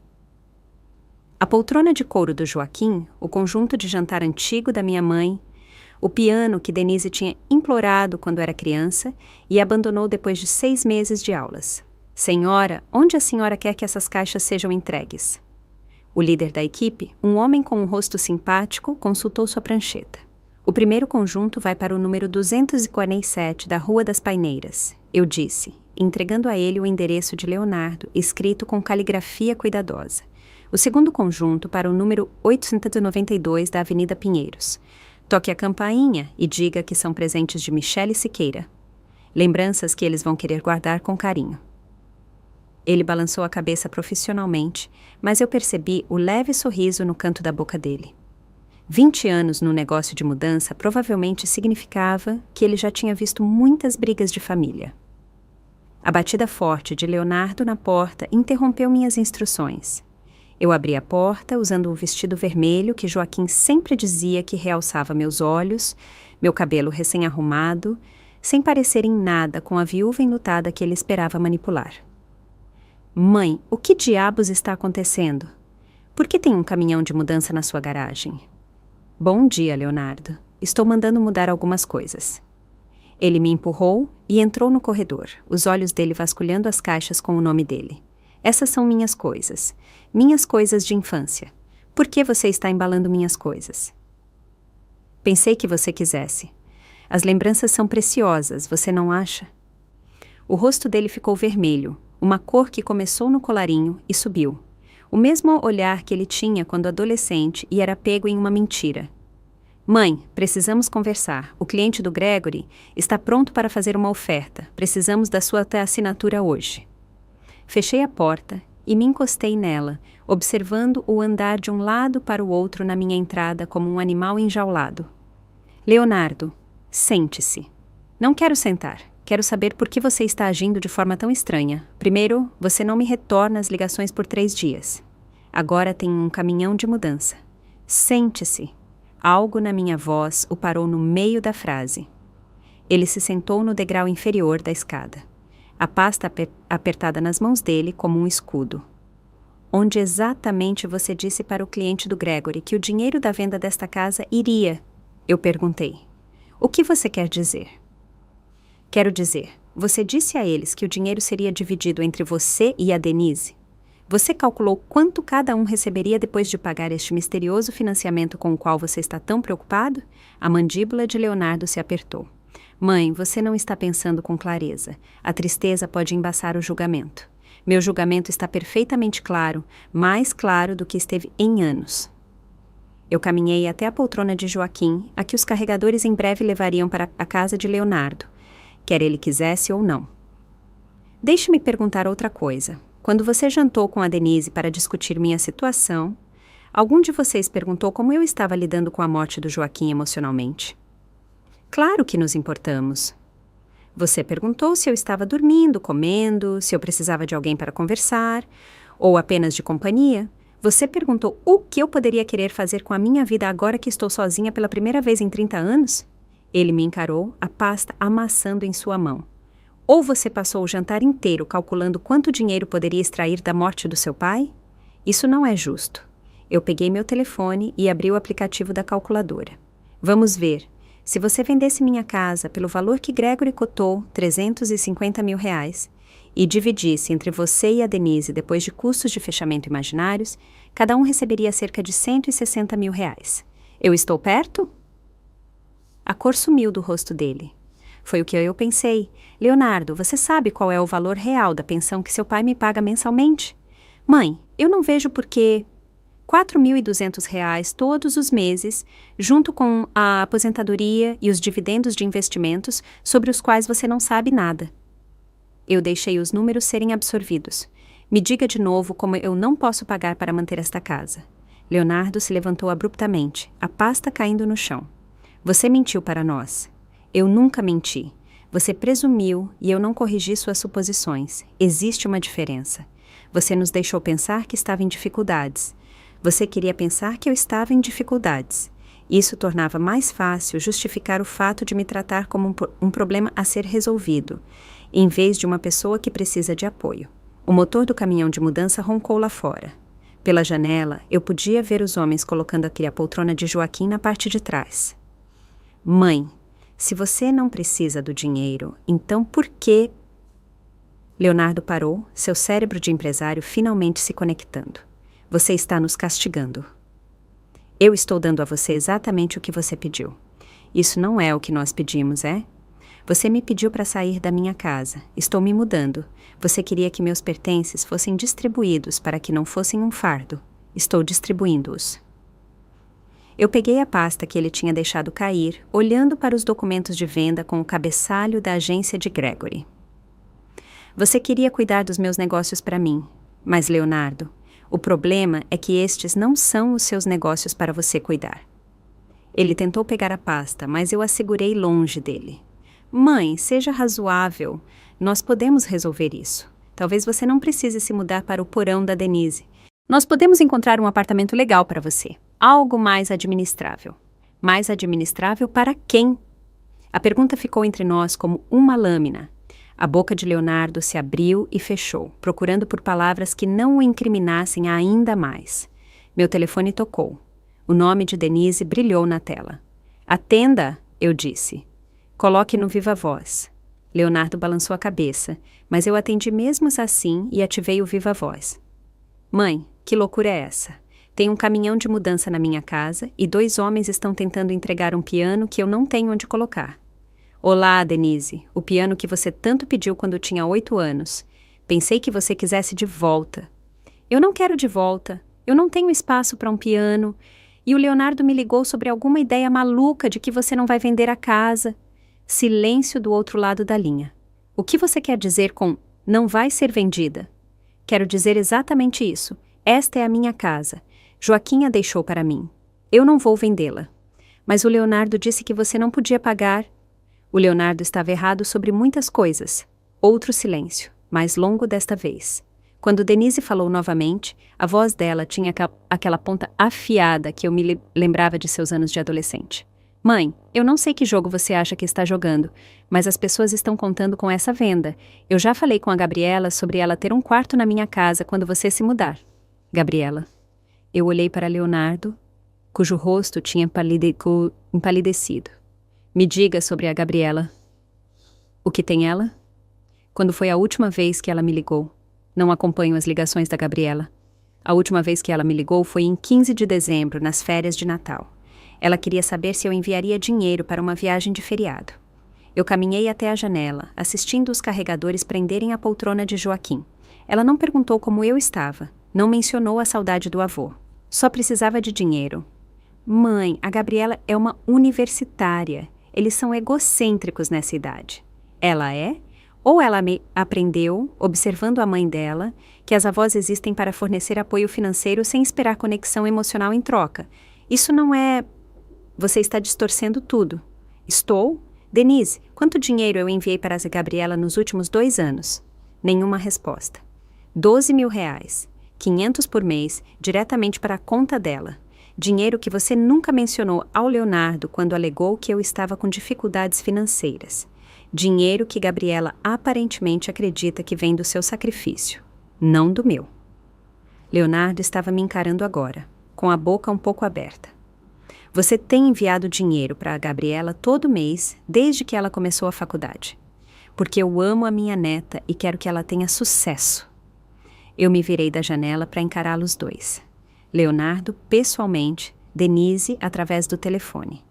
A poltrona de couro do Joaquim, o conjunto de jantar antigo da minha mãe, o piano que Denise tinha implorado quando era criança e abandonou depois de 6 meses de aulas. Senhora, onde a senhora quer que essas caixas sejam entregues? O líder da equipe, um homem com um rosto simpático, consultou sua prancheta. O primeiro conjunto vai para o número 247 da Rua das Paineiras, eu disse, entregando a ele o endereço de Leonardo, escrito com caligrafia cuidadosa. O segundo conjunto para o número 892 da Avenida Pinheiros. Toque a campainha e diga que são presentes de Michele Siqueira. Lembranças que eles vão querer guardar com carinho. Ele balançou a cabeça profissionalmente, mas eu percebi o leve sorriso no canto da boca dele. 20 anos no negócio de mudança provavelmente significava que ele já tinha visto muitas brigas de família. A batida forte de Leonardo na porta interrompeu minhas instruções. Eu abri a porta usando um vestido vermelho que Joaquim sempre dizia que realçava meus olhos, meu cabelo recém-arrumado, sem parecer em nada com a viúva enlutada que ele esperava manipular. Mãe, o que diabos está acontecendo? Por que tem um caminhão de mudança na sua garagem? Bom dia, Leonardo. Estou mandando mudar algumas coisas. Ele me empurrou e entrou no corredor, os olhos dele vasculhando as caixas com o nome dele. Essas são minhas coisas de infância. Por que você está embalando minhas coisas? Pensei que você quisesse. As lembranças são preciosas, você não acha? O rosto dele ficou vermelho, uma cor que começou no colarinho e subiu. O mesmo olhar que ele tinha quando adolescente e era pego em uma mentira. Mãe, precisamos conversar. O cliente do Gregory está pronto para fazer uma oferta. Precisamos da sua assinatura hoje. Fechei a porta e me encostei nela, observando o andar de um lado para o outro na minha entrada como um animal enjaulado. Leonardo, sente-se. Não quero sentar. Quero saber por que você está agindo de forma tão estranha. Primeiro, você não me retorna as ligações por 3 dias. Agora tem um caminhão de mudança. Sente-se. Algo na minha voz o parou no meio da frase. Ele se sentou no degrau inferior da escada. A pasta apertada nas mãos dele como um escudo. Onde exatamente você disse para o cliente do Gregory que o dinheiro da venda desta casa iria? Eu perguntei. O que você quer dizer? Quero dizer, você disse a eles que o dinheiro seria dividido entre você e a Denise? Você calculou quanto cada um receberia depois de pagar este misterioso financiamento com o qual você está tão preocupado? A mandíbula de Leonardo se apertou. Mãe, você não está pensando com clareza. A tristeza pode embaçar o julgamento. Meu julgamento está perfeitamente claro, mais claro do que esteve em anos. Eu caminhei até a poltrona de Joaquim, a que os carregadores em breve levariam para a casa de Leonardo, quer ele quisesse ou não. Deixe-me perguntar outra coisa. Quando você jantou com a Denise para discutir minha situação, algum de vocês perguntou como eu estava lidando com a morte do Joaquim emocionalmente? Claro que nos importamos. Você perguntou se eu estava dormindo, comendo, se eu precisava de alguém para conversar, ou apenas de companhia. Você perguntou o que eu poderia querer fazer com a minha vida agora que estou sozinha pela primeira vez em 30 anos? Ele me encarou, a pasta amassando em sua mão. Ou você passou o jantar inteiro calculando quanto dinheiro poderia extrair da morte do seu pai? Isso não é justo. Eu peguei meu telefone e abri o aplicativo da calculadora. Vamos ver. Se você vendesse minha casa pelo valor que Gregory cotou, 350 mil reais, e dividisse entre você e a Denise depois de custos de fechamento imaginários, cada um receberia cerca de 160 mil reais. Eu estou perto? A cor sumiu do rosto dele. Foi o que eu pensei. Leonardo, você sabe qual é o valor real da pensão que seu pai me paga mensalmente? Mãe, eu não vejo por que... 4.200 reais todos os meses, junto com a aposentadoria e os dividendos de investimentos sobre os quais você não sabe nada. Eu deixei os números serem absorvidos. Me diga de novo como eu não posso pagar para manter esta casa. Leonardo se levantou abruptamente, a pasta caindo no chão. Você mentiu para nós. Eu nunca menti. Você presumiu e eu não corrigi suas suposições. Existe uma diferença. Você nos deixou pensar que estava em dificuldades. Você queria pensar que eu estava em dificuldades. Isso tornava mais fácil justificar o fato de me tratar como um problema a ser resolvido, em vez de uma pessoa que precisa de apoio. O motor do caminhão de mudança roncou lá fora. Pela janela, eu podia ver os homens colocando a poltrona de Joaquim na parte de trás. Mãe, se você não precisa do dinheiro, então por que... Leonardo parou, seu cérebro de empresário finalmente se conectando. Você está nos castigando. Eu estou dando a você exatamente o que você pediu. Isso não é o que nós pedimos, é? Você me pediu para sair da minha casa. Estou me mudando. Você queria que meus pertences fossem distribuídos para que não fossem um fardo. Estou distribuindo-os. Eu peguei a pasta que ele tinha deixado cair, olhando para os documentos de venda com o cabeçalho da agência de Gregory. Você queria cuidar dos meus negócios para mim, mas, Leonardo, o problema é que estes não são os seus negócios para você cuidar. Ele tentou pegar a pasta, mas eu a segurei longe dele. Mãe, seja razoável. Nós podemos resolver isso. Talvez você não precise se mudar para o porão da Denise. Nós podemos encontrar um apartamento legal para você. Algo mais administrável. Mais administrável para quem? A pergunta ficou entre nós como uma lâmina. A boca de Leonardo se abriu e fechou, procurando por palavras que não o incriminassem ainda mais. Meu telefone tocou. O nome de Denise brilhou na tela. Atenda, eu disse. Coloque no viva voz. Leonardo balançou a cabeça, mas eu atendi mesmo assim e ativei o viva voz. Mãe, que loucura é essa? Tem um caminhão de mudança na minha casa e 2 homens estão tentando entregar um piano que eu não tenho onde colocar. Olá, Denise, o piano que você tanto pediu quando tinha 8 anos. Pensei que você quisesse de volta. Eu não quero de volta. Eu não tenho espaço para um piano. E o Leonardo me ligou sobre alguma ideia maluca de que você não vai vender a casa. Silêncio do outro lado da linha. O que você quer dizer com não vai ser vendida? Quero dizer exatamente isso. Esta é a minha casa. Joaquim a deixou para mim. Eu não vou vendê-la. Mas o Leonardo disse que você não podia pagar. O Leonardo estava errado sobre muitas coisas. Outro silêncio, mais longo desta vez. Quando Denise falou novamente, a voz dela tinha aquela ponta afiada que eu me lembrava de seus anos de adolescente. Mãe, eu não sei que jogo você acha que está jogando, mas as pessoas estão contando com essa venda. Eu já falei com a Gabriela sobre ela ter um quarto na minha casa quando você se mudar. Gabriela. Eu olhei para Leonardo, cujo rosto tinha empalidecido. Me diga sobre a Gabriela. O que tem ela? Quando foi a última vez que ela me ligou? Não acompanho as ligações da Gabriela. A última vez que ela me ligou foi em 15 de dezembro, nas férias de Natal. Ela queria saber se eu enviaria dinheiro para uma viagem de feriado. Eu caminhei até a janela, assistindo os carregadores prenderem a poltrona de Joaquim. Ela não perguntou como eu estava, não mencionou a saudade do avô. Só precisava de dinheiro. Mãe, a Gabriela é uma universitária. Eles são egocêntricos nessa idade. Ela é? Ou ela me aprendeu, observando a mãe dela, que as avós existem para fornecer apoio financeiro sem esperar conexão emocional em troca. Isso não é... Você está distorcendo tudo. Estou? Denise, quanto dinheiro eu enviei para a Gabriela nos últimos 2 anos? Nenhuma resposta. 12 mil reais. 500 por mês, diretamente para a conta dela. Dinheiro que você nunca mencionou ao Leonardo quando alegou que eu estava com dificuldades financeiras. Dinheiro que Gabriela aparentemente acredita que vem do seu sacrifício, não do meu. Leonardo estava me encarando agora, com a boca um pouco aberta. Você tem enviado dinheiro para a Gabriela todo mês, desde que ela começou a faculdade. Porque eu amo a minha neta e quero que ela tenha sucesso. Eu me virei da janela para encará-los dois. Leonardo, pessoalmente, Denise, através do telefone.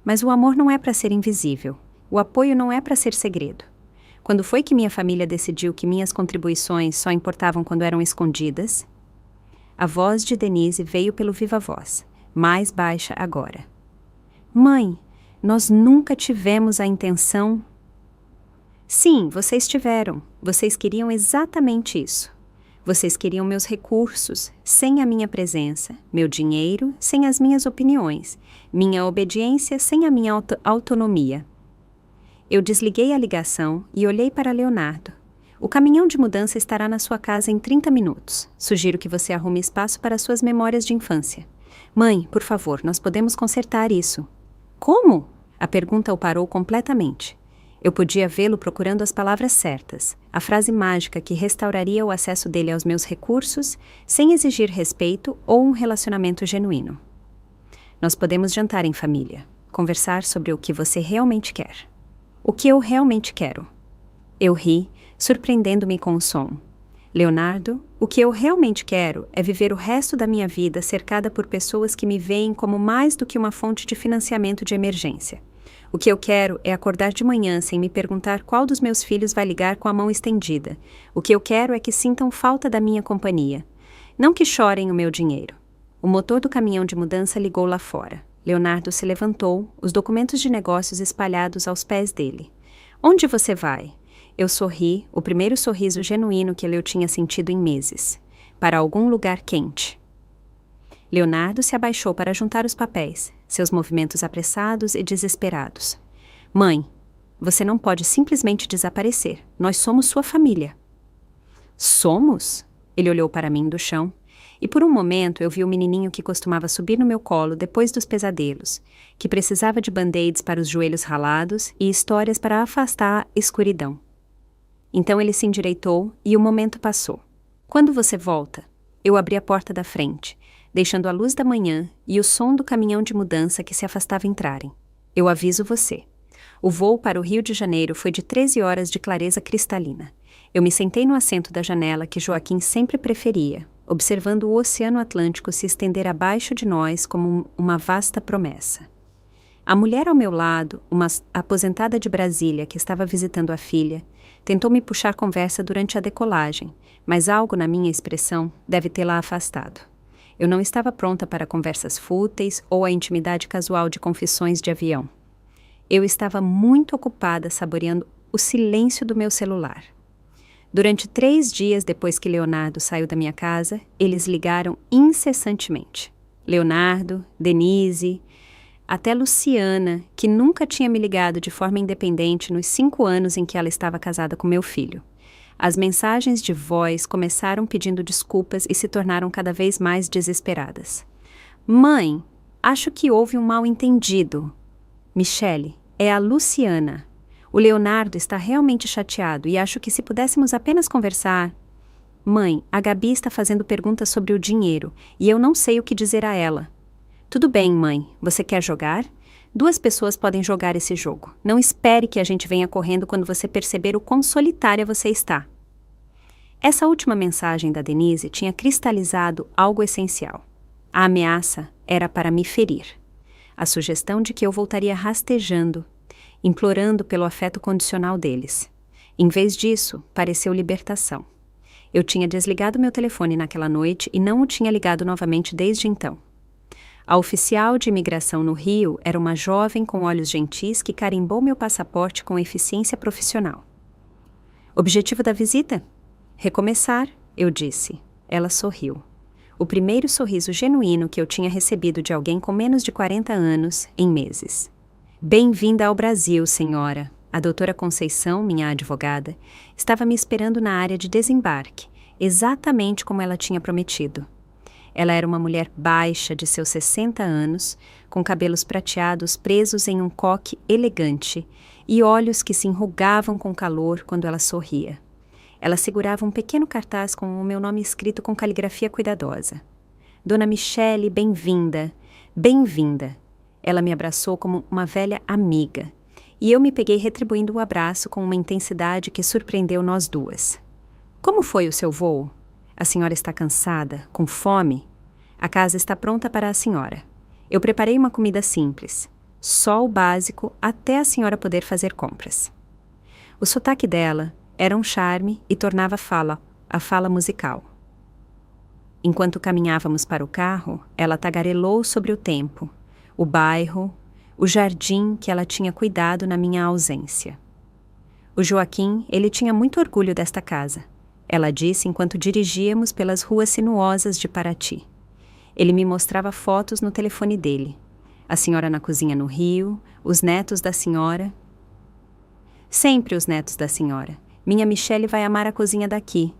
Mas o amor não é para ser invisível. O apoio não é para ser segredo. Quando foi que minha família decidiu que minhas contribuições só importavam quando eram escondidas? A voz de Denise veio pelo viva-voz, mais baixa agora. Mãe, nós nunca tivemos a intenção... Sim, vocês tiveram. Vocês queriam exatamente isso. Vocês queriam meus recursos, sem a minha presença, meu dinheiro, sem as minhas opiniões, minha obediência, sem a minha autonomia. Eu desliguei a ligação e olhei para Leonardo. O caminhão de mudança estará na sua casa em 30 minutos. Sugiro que você arrume espaço para suas memórias de infância. Mãe, por favor, nós podemos consertar isso. Como? A pergunta o parou completamente. Eu podia vê-lo procurando as palavras certas, a frase mágica que restauraria o acesso dele aos meus recursos, sem exigir respeito ou um relacionamento genuíno. Nós podemos jantar em família, conversar sobre o que você realmente quer. O que eu realmente quero? Eu ri, surpreendendo-me com o som. Leonardo, o que eu realmente quero é viver o resto da minha vida cercada por pessoas que me veem como mais do que uma fonte de financiamento de emergência. O que eu quero é acordar de manhã sem me perguntar qual dos meus filhos vai ligar com a mão estendida. O que eu quero é que sintam falta da minha companhia. Não que chorem o meu dinheiro. O motor do caminhão de mudança ligou lá fora. Leonardo se levantou, os documentos de negócios espalhados aos pés dele. Onde você vai? Eu sorri, o primeiro sorriso genuíno que eu tinha sentido em meses. Para algum lugar quente. Leonardo se abaixou para juntar os papéis, seus movimentos apressados e desesperados. Mãe, você não pode simplesmente desaparecer. Nós somos sua família. Somos? Ele olhou para mim do chão, e por um momento eu vi o menininho que costumava subir no meu colo depois dos pesadelos, que precisava de band-aids para os joelhos ralados e histórias para afastar a escuridão. Então ele se endireitou e o momento passou. Quando você volta? Eu abri a porta da frente, deixando a luz da manhã e o som do caminhão de mudança que se afastava entrarem. Eu aviso você. O voo para o Rio de Janeiro foi de 13 horas de clareza cristalina. Eu me sentei no assento da janela que Joaquim sempre preferia, observando o Oceano Atlântico se estender abaixo de nós como uma vasta promessa. A mulher ao meu lado, uma aposentada de Brasília que estava visitando a filha, tentou me puxar conversa durante a decolagem, mas algo na minha expressão deve tê-la afastado. Eu não estava pronta para conversas fúteis ou a intimidade casual de confissões de avião. Eu estava muito ocupada saboreando o silêncio do meu celular. Durante 3 dias depois que Leonardo saiu da minha casa, eles ligaram incessantemente. Leonardo, Denise, até Luciana, que nunca tinha me ligado de forma independente nos 5 anos em que ela estava casada com meu filho. As mensagens de voz começaram pedindo desculpas e se tornaram cada vez mais desesperadas. Mãe, acho que houve um mal-entendido. Michele, é a Luciana. O Leonardo está realmente chateado e acho que se pudéssemos apenas conversar... Mãe, a Gabi está fazendo perguntas sobre o dinheiro e eu não sei o que dizer a ela. Tudo bem, mãe. Você quer jogar? 2 pessoas podem jogar esse jogo. Não espere que a gente venha correndo quando você perceber o quão solitária você está. Essa última mensagem da Denise tinha cristalizado algo essencial. A ameaça era para me ferir. A sugestão de que eu voltaria rastejando, implorando pelo afeto condicional deles. Em vez disso, pareceu libertação. Eu tinha desligado meu telefone naquela noite e não o tinha ligado novamente desde então. A oficial de imigração no Rio era uma jovem com olhos gentis que carimbou meu passaporte com eficiência profissional. Objetivo da visita? Recomeçar, eu disse. Ela sorriu. O primeiro sorriso genuíno que eu tinha recebido de alguém com menos de 40 anos em meses. Bem-vinda ao Brasil, senhora. A doutora Conceição, minha advogada, estava me esperando na área de desembarque, exatamente como ela tinha prometido. Ela era uma mulher baixa de seus 60 anos, com cabelos prateados presos em um coque elegante e olhos que se enrugavam com calor quando ela sorria. Ela segurava um pequeno cartaz com o meu nome escrito com caligrafia cuidadosa. Dona Michele, bem-vinda, bem-vinda. Ela me abraçou como uma velha amiga, e eu me peguei retribuindo o abraço com uma intensidade que surpreendeu nós duas. Como foi o seu voo? A senhora está cansada, com fome? A casa está pronta para a senhora. Eu preparei uma comida simples, só o básico até a senhora poder fazer compras. O sotaque dela era um charme e tornava a fala musical. Enquanto caminhávamos para o carro, ela tagarelou sobre o tempo, o bairro, o jardim que ela tinha cuidado na minha ausência. O Joaquim, ele tinha muito orgulho desta casa, ela disse enquanto dirigíamos pelas ruas sinuosas de Paraty. Ele me mostrava fotos no telefone dele. A senhora na cozinha no Rio, os netos da senhora. Sempre os netos da senhora. Minha Michele vai amar a cozinha daqui,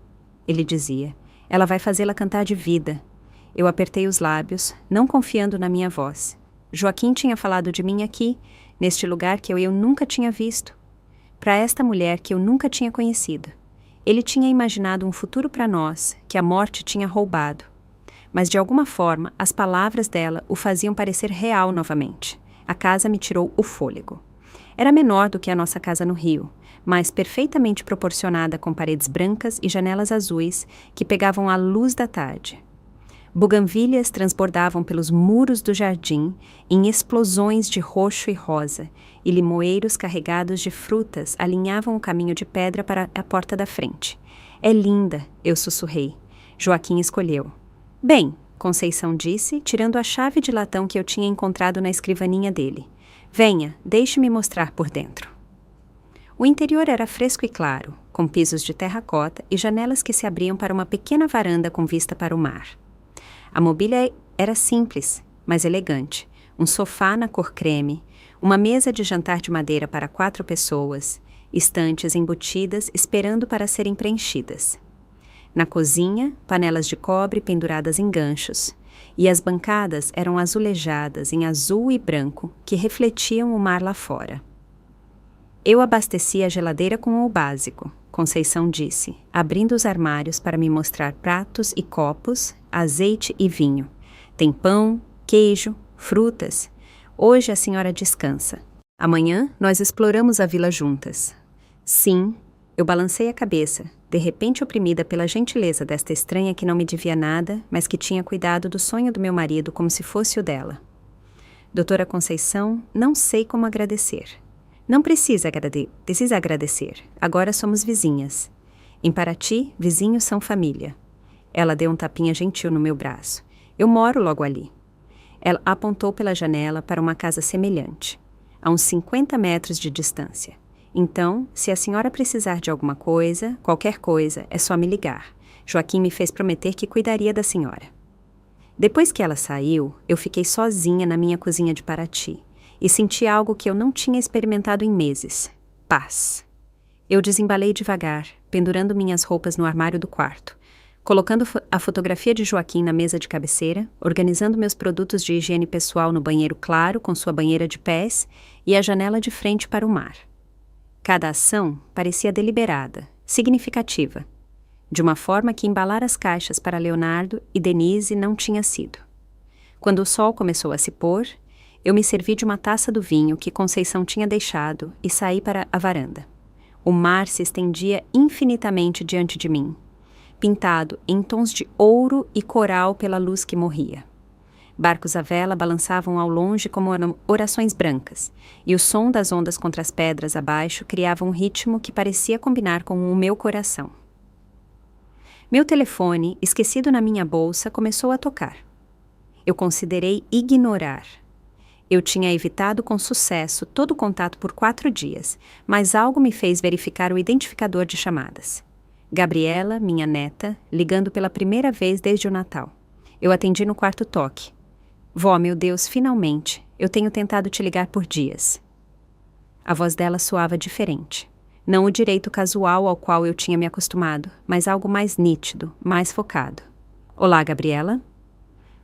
ele dizia. Ela vai fazê-la cantar de vida. Eu apertei os lábios, não confiando na minha voz. Joaquim tinha falado de mim aqui, neste lugar que eu nunca tinha visto. Para esta mulher que eu nunca tinha conhecido. Ele tinha imaginado um futuro para nós, que a morte tinha roubado. Mas de alguma forma, as palavras dela o faziam parecer real novamente. A casa me tirou o fôlego. Era menor do que a nossa casa no Rio, mas perfeitamente proporcionada com paredes brancas e janelas azuis que pegavam a luz da tarde. Buganvílias transbordavam pelos muros do jardim em explosões de roxo e rosa, e limoeiros carregados de frutas alinhavam o caminho de pedra para a porta da frente. É linda, eu sussurrei. Joaquim escolheu. Bem, Conceição disse, tirando a chave de latão que eu tinha encontrado na escrivaninha dele. Venha, deixe-me mostrar por dentro. O interior era fresco e claro, com pisos de terracota e janelas que se abriam para uma pequena varanda com vista para o mar. A mobília era simples, mas elegante. Um sofá na cor creme, uma mesa de jantar de madeira para 4 pessoas, estantes embutidas esperando para serem preenchidas. Na cozinha, panelas de cobre penduradas em ganchos, e as bancadas eram azulejadas em azul e branco que refletiam o mar lá fora. Eu abasteci a geladeira com o básico, Conceição disse, abrindo os armários para me mostrar pratos e copos, azeite e vinho. Tem pão, queijo, frutas. Hoje a senhora descansa. Amanhã nós exploramos a vila juntas. Sim, eu balancei a cabeça, de repente oprimida pela gentileza desta estranha que não me devia nada, mas que tinha cuidado do sonho do meu marido como se fosse o dela. Doutora Conceição, não sei como agradecer. Não precisa agradecer. Agora somos vizinhas. Em Paraty, vizinhos são família. Ela deu um tapinha gentil no meu braço. Eu moro logo ali. Ela apontou pela janela para uma casa semelhante, a uns 50 metros de distância. Então, se a senhora precisar de alguma coisa, qualquer coisa, é só me ligar. Joaquim me fez prometer que cuidaria da senhora. Depois que ela saiu, eu fiquei sozinha na minha cozinha de Paraty. E senti algo que eu não tinha experimentado em meses. Paz. Eu desembalei devagar, pendurando minhas roupas no armário do quarto, colocando a fotografia de Joaquim na mesa de cabeceira, organizando meus produtos de higiene pessoal no banheiro claro com sua banheira de pés e a janela de frente para o mar. Cada ação parecia deliberada, significativa, de uma forma que embalar as caixas para Leonardo e Denise não tinha sido. Quando o sol começou a se pôr, eu me servi de uma taça do vinho que Conceição tinha deixado e saí para a varanda. O mar se estendia infinitamente diante de mim, pintado em tons de ouro e coral pela luz que morria. Barcos à vela balançavam ao longe como orações brancas, e o som das ondas contra as pedras abaixo criava um ritmo que parecia combinar com o meu coração. Meu telefone, esquecido na minha bolsa, começou a tocar. Eu considerei ignorar. Eu tinha evitado com sucesso todo o contato por 4 dias, mas algo me fez verificar o identificador de chamadas. Gabriela, minha neta, ligando pela primeira vez desde o Natal. Eu atendi no quarto toque. Vó, meu Deus, finalmente, eu tenho tentado te ligar por dias. A voz dela soava diferente. Não o direito casual ao qual eu tinha me acostumado, mas algo mais nítido, mais focado. Olá, Gabriela?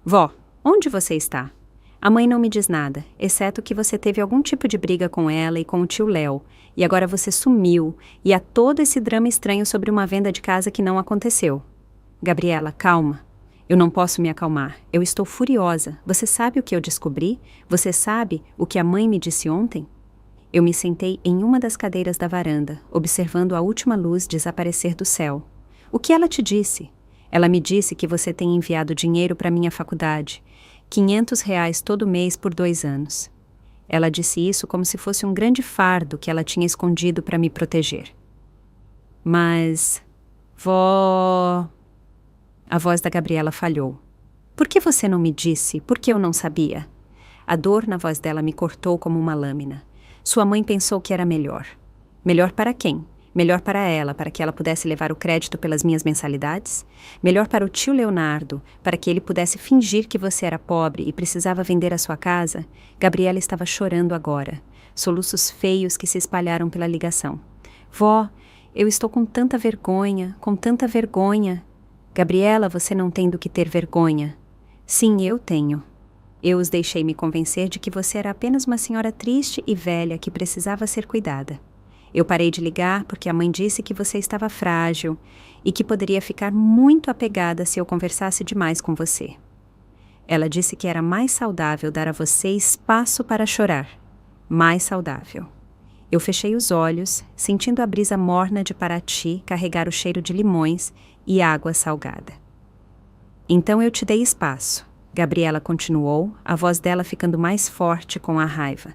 Vó, onde você está? A mãe não me diz nada, exceto que você teve algum tipo de briga com ela e com o tio Léo, e agora você sumiu, e há todo esse drama estranho sobre uma venda de casa que não aconteceu. Gabriela, calma. Eu não posso me acalmar. Eu estou furiosa. Você sabe o que eu descobri? Você sabe o que a mãe me disse ontem? Eu me sentei em uma das cadeiras da varanda, observando a última luz desaparecer do céu. O que ela te disse? Ela me disse que você tem enviado dinheiro para minha faculdade. R$ 500 todo mês por 2 anos. Ela disse isso como se fosse um grande fardo que ela tinha escondido para me proteger. Mas... Vó... A voz da Gabriela falhou. Por que você não me disse? Por que eu não sabia? A dor na voz dela me cortou como uma lâmina. Sua mãe pensou que era melhor. Melhor para quem? Melhor para ela, para que ela pudesse levar o crédito pelas minhas mensalidades? Melhor para o tio Leonardo, para que ele pudesse fingir que você era pobre e precisava vender a sua casa? Gabriela estava chorando agora. Soluços feios que se espalharam pela ligação. Vó, eu estou com tanta vergonha, com tanta vergonha. Gabriela, você não tem do que ter vergonha. Sim, eu tenho. Eu os deixei me convencer de que você era apenas uma senhora triste e velha que precisava ser cuidada. Eu parei de ligar porque a mãe disse que você estava frágil e que poderia ficar muito apegada se eu conversasse demais com você. Ela disse que era mais saudável dar a você espaço para chorar. Mais saudável. Eu fechei os olhos, sentindo a brisa morna de Paraty carregar o cheiro de limões e água salgada. Então eu te dei espaço, Gabriela continuou, a voz dela ficando mais forte com a raiva.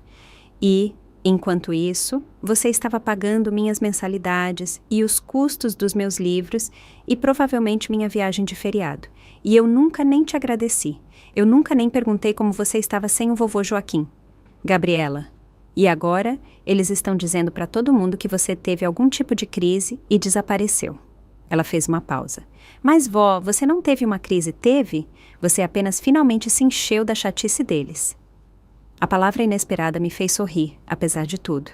E, enquanto isso, você estava pagando minhas mensalidades e os custos dos meus livros e provavelmente minha viagem de feriado. E eu nunca nem te agradeci. Eu nunca nem perguntei como você estava sem o vovô Joaquim. Gabriela, e agora eles estão dizendo para todo mundo que você teve algum tipo de crise e desapareceu. Ela fez uma pausa. Mas, vó, você não teve uma crise, teve? Você apenas finalmente se encheu da chatice deles. A palavra inesperada me fez sorrir, apesar de tudo.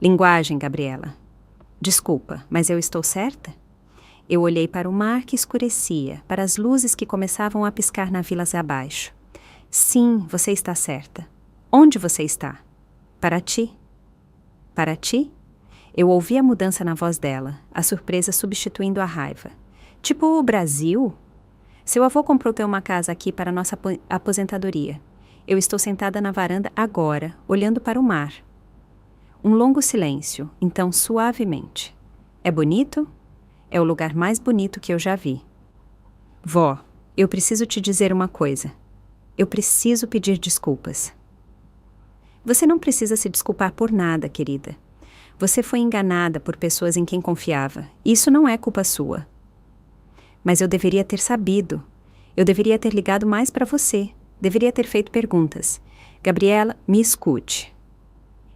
Linguagem, Gabriela. Desculpa, mas eu estou certa? Eu olhei para o mar que escurecia, para as luzes que começavam a piscar na vila abaixo. Sim, você está certa. Onde você está? Paraty. Paraty? Eu ouvi a mudança na voz dela, a surpresa substituindo a raiva. Tipo o Brasil? Seu avô comprou uma casa aqui para nossa aposentadoria. Eu estou sentada na varanda agora, olhando para o mar. Um longo silêncio, então suavemente. É bonito? É o lugar mais bonito que eu já vi. Vó, eu preciso te dizer uma coisa. Eu preciso pedir desculpas. Você não precisa se desculpar por nada, querida. Você foi enganada por pessoas em quem confiava. Isso não é culpa sua. Mas eu deveria ter sabido. Eu deveria ter ligado mais para você. Deveria ter feito perguntas. Gabriela, me escute.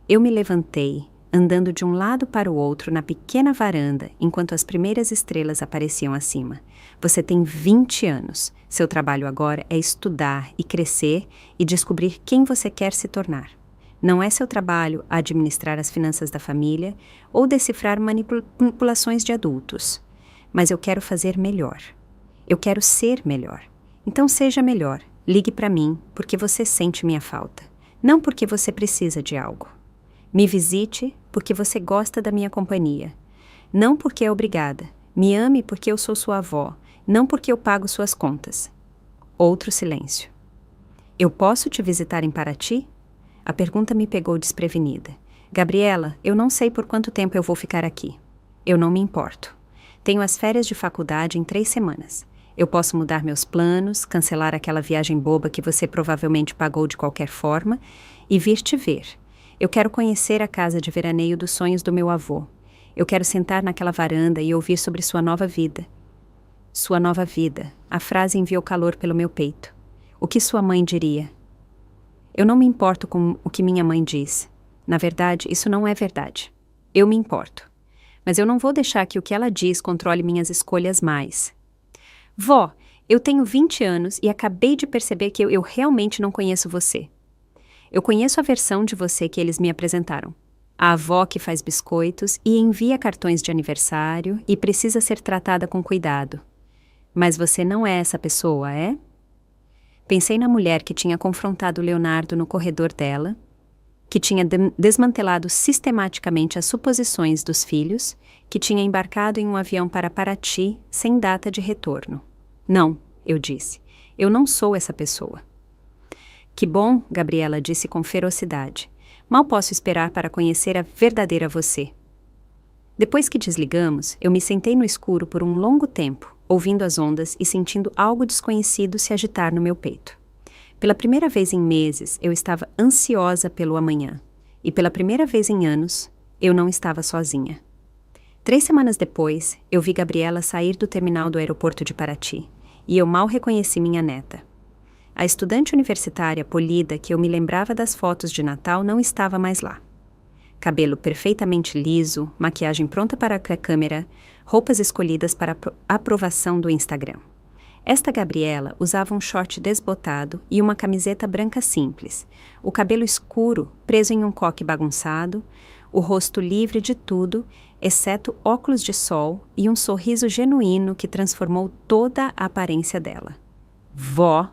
Eu me levantei, andando de um lado para o outro na pequena varanda, enquanto as primeiras estrelas apareciam acima. Você tem 20 anos. Seu trabalho agora é estudar e crescer e descobrir quem você quer se tornar. Não é seu trabalho administrar as finanças da família ou decifrar manipulações de adultos. Mas eu quero fazer melhor. Eu quero ser melhor. Então seja melhor. Ligue para mim porque você sente minha falta. Não porque você precisa de algo. Me visite porque você gosta da minha companhia. Não porque é obrigada. Me ame porque eu sou sua avó. Não porque eu pago suas contas. Outro silêncio. Eu posso te visitar em Paraty? A pergunta me pegou desprevenida. Gabriela, eu não sei por quanto tempo eu vou ficar aqui. Eu não me importo. Tenho as férias de faculdade em 3 semanas. Eu posso mudar meus planos, cancelar aquela viagem boba que você provavelmente pagou de qualquer forma e vir te ver. Eu quero conhecer a casa de veraneio dos sonhos do meu avô. Eu quero sentar naquela varanda e ouvir sobre sua nova vida. Sua nova vida. A frase enviou calor pelo meu peito. O que sua mãe diria? Eu não me importo com o que minha mãe diz. Na verdade, isso não é verdade. Eu me importo. Mas eu não vou deixar que o que ela diz controle minhas escolhas mais. Vó, eu tenho 20 anos e acabei de perceber que eu realmente não conheço você. Eu conheço a versão de você que eles me apresentaram. A avó que faz biscoitos e envia cartões de aniversário e precisa ser tratada com cuidado. Mas você não é essa pessoa, é? Pensei na mulher que tinha confrontado Leonardo no corredor dela, que tinha desmantelado sistematicamente as suposições dos filhos, que tinha embarcado em um avião para Paraty sem data de retorno. Não, eu disse, eu não sou essa pessoa. Que bom, Gabriela disse com ferocidade. Mal posso esperar para conhecer a verdadeira você. Depois que desligamos, eu me sentei no escuro por um longo tempo, ouvindo as ondas e sentindo algo desconhecido se agitar no meu peito. Pela primeira vez em meses, eu estava ansiosa pelo amanhã. E pela primeira vez em anos, eu não estava sozinha. 3 semanas depois, eu vi Gabriela sair do terminal do aeroporto de Paraty, e eu mal reconheci minha neta. A estudante universitária polida que eu me lembrava das fotos de Natal não estava mais lá. Cabelo perfeitamente liso, maquiagem pronta para a câmera, roupas escolhidas para a aprovação do Instagram. Esta Gabriela usava um short desbotado e uma camiseta branca simples, o cabelo escuro preso em um coque bagunçado, o rosto livre de tudo, exceto óculos de sol e um sorriso genuíno que transformou toda a aparência dela. Vó!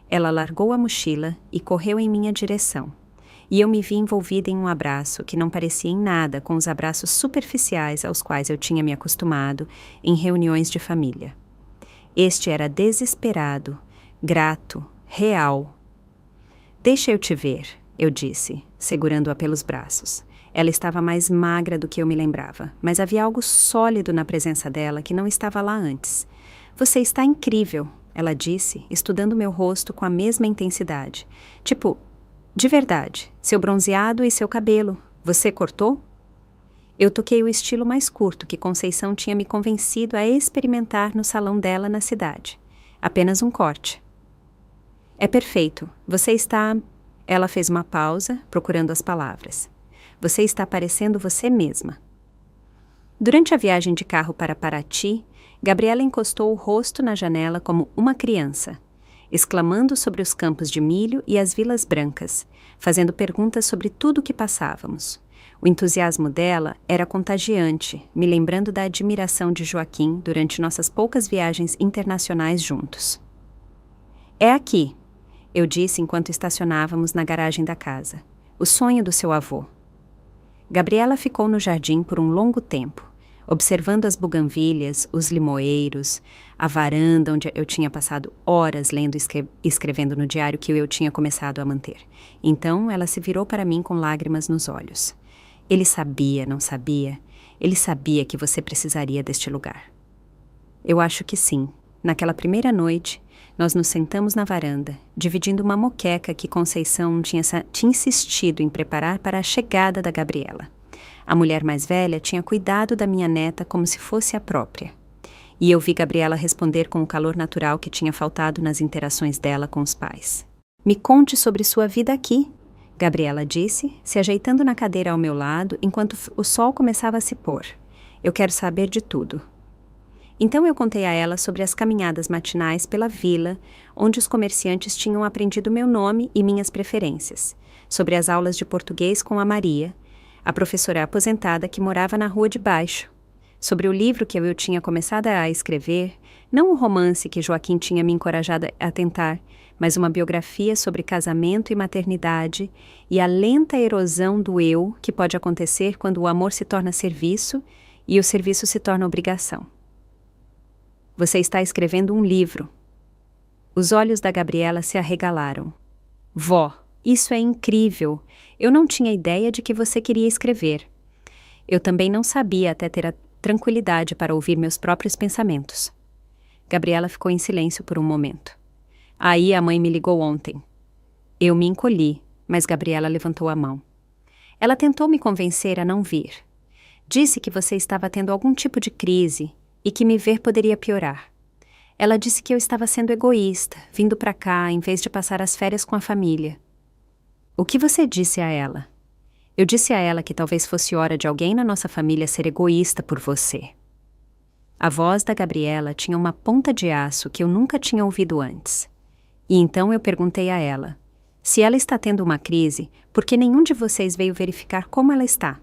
Ela largou a mochila e correu em minha direção. E eu me vi envolvida em um abraço que não parecia em nada com os abraços superficiais aos quais eu tinha me acostumado em reuniões de família. Este era desesperado, grato, real. "Deixa eu te ver", eu disse, segurando-a pelos braços. Ela estava mais magra do que eu me lembrava, mas havia algo sólido na presença dela que não estava lá antes. "Você está incrível", ela disse, estudando meu rosto com a mesma intensidade. Tipo, de verdade, seu bronzeado e seu cabelo. Você cortou? Eu toquei o estilo mais curto que Conceição tinha me convencido a experimentar no salão dela na cidade. Apenas um corte. "É perfeito. Você está..." Ela fez uma pausa, procurando as palavras. "Você está parecendo você mesma." Durante a viagem de carro para Paraty, Gabriela encostou o rosto na janela como uma criança, exclamando sobre os campos de milho e as vilas brancas, fazendo perguntas sobre tudo o que passávamos. O entusiasmo dela era contagiante, me lembrando da admiração de Joaquim durante nossas poucas viagens internacionais juntos. "É aqui", eu disse enquanto estacionávamos na garagem da casa. "O sonho do seu avô." Gabriela ficou no jardim por um longo tempo, observando as buganvílias, os limoeiros, a varanda onde eu tinha passado horas lendo e escrevendo no diário que eu tinha começado a manter. Então ela se virou para mim com lágrimas nos olhos. "Ele sabia, não sabia? Ele sabia que você precisaria deste lugar." Eu acho que sim. Naquela primeira noite, nós nos sentamos na varanda, dividindo uma moqueca que Conceição tinha insistido em preparar para a chegada da Gabriela. A mulher mais velha tinha cuidado da minha neta como se fosse a própria. E eu vi Gabriela responder com o calor natural que tinha faltado nas interações dela com os pais. "Me conte sobre sua vida aqui", Gabriela disse, se ajeitando na cadeira ao meu lado enquanto o sol começava a se pôr. "Eu quero saber de tudo." Então eu contei a ela sobre as caminhadas matinais pela vila, onde os comerciantes tinham aprendido meu nome e minhas preferências, sobre as aulas de português com a Maria, a professora aposentada que morava na rua de baixo, sobre o livro que eu tinha começado a escrever, não o romance que Joaquim tinha me encorajado a tentar, mas uma biografia sobre casamento e maternidade e a lenta erosão do eu que pode acontecer quando o amor se torna serviço e o serviço se torna obrigação. "Você está escrevendo um livro." Os olhos da Gabriela se arregalaram. "Vó, isso é incrível. Eu não tinha ideia de que você queria escrever." Eu também não sabia até ter a tranquilidade para ouvir meus próprios pensamentos. Gabriela ficou em silêncio por um momento. "Aí a mãe me ligou ontem." Eu me encolhi, mas Gabriela levantou a mão. "Ela tentou me convencer a não vir. Disse que você estava tendo algum tipo de crise e que me ver poderia piorar. Ela disse que eu estava sendo egoísta, vindo para cá em vez de passar as férias com a família." "O que você disse a ela?" "Eu disse a ela que talvez fosse hora de alguém na nossa família ser egoísta por você." A voz da Gabriela tinha uma ponta de aço que eu nunca tinha ouvido antes. E então eu perguntei a ela: "Se ela está tendo uma crise, por que nenhum de vocês veio verificar como ela está?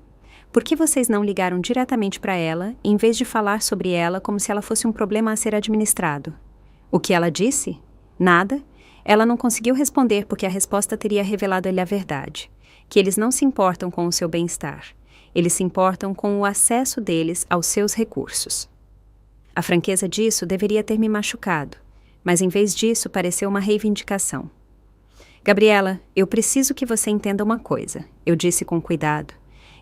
Por que vocês não ligaram diretamente para ela, em vez de falar sobre ela como se ela fosse um problema a ser administrado?" O que ela disse? Nada. Ela não conseguiu responder porque a resposta teria revelado-lhe a verdade, que eles não se importam com o seu bem-estar. Eles se importam com o acesso deles aos seus recursos. A franqueza disso deveria ter me machucado, mas em vez disso pareceu uma reivindicação. "Gabriela, eu preciso que você entenda uma coisa", eu disse com cuidado.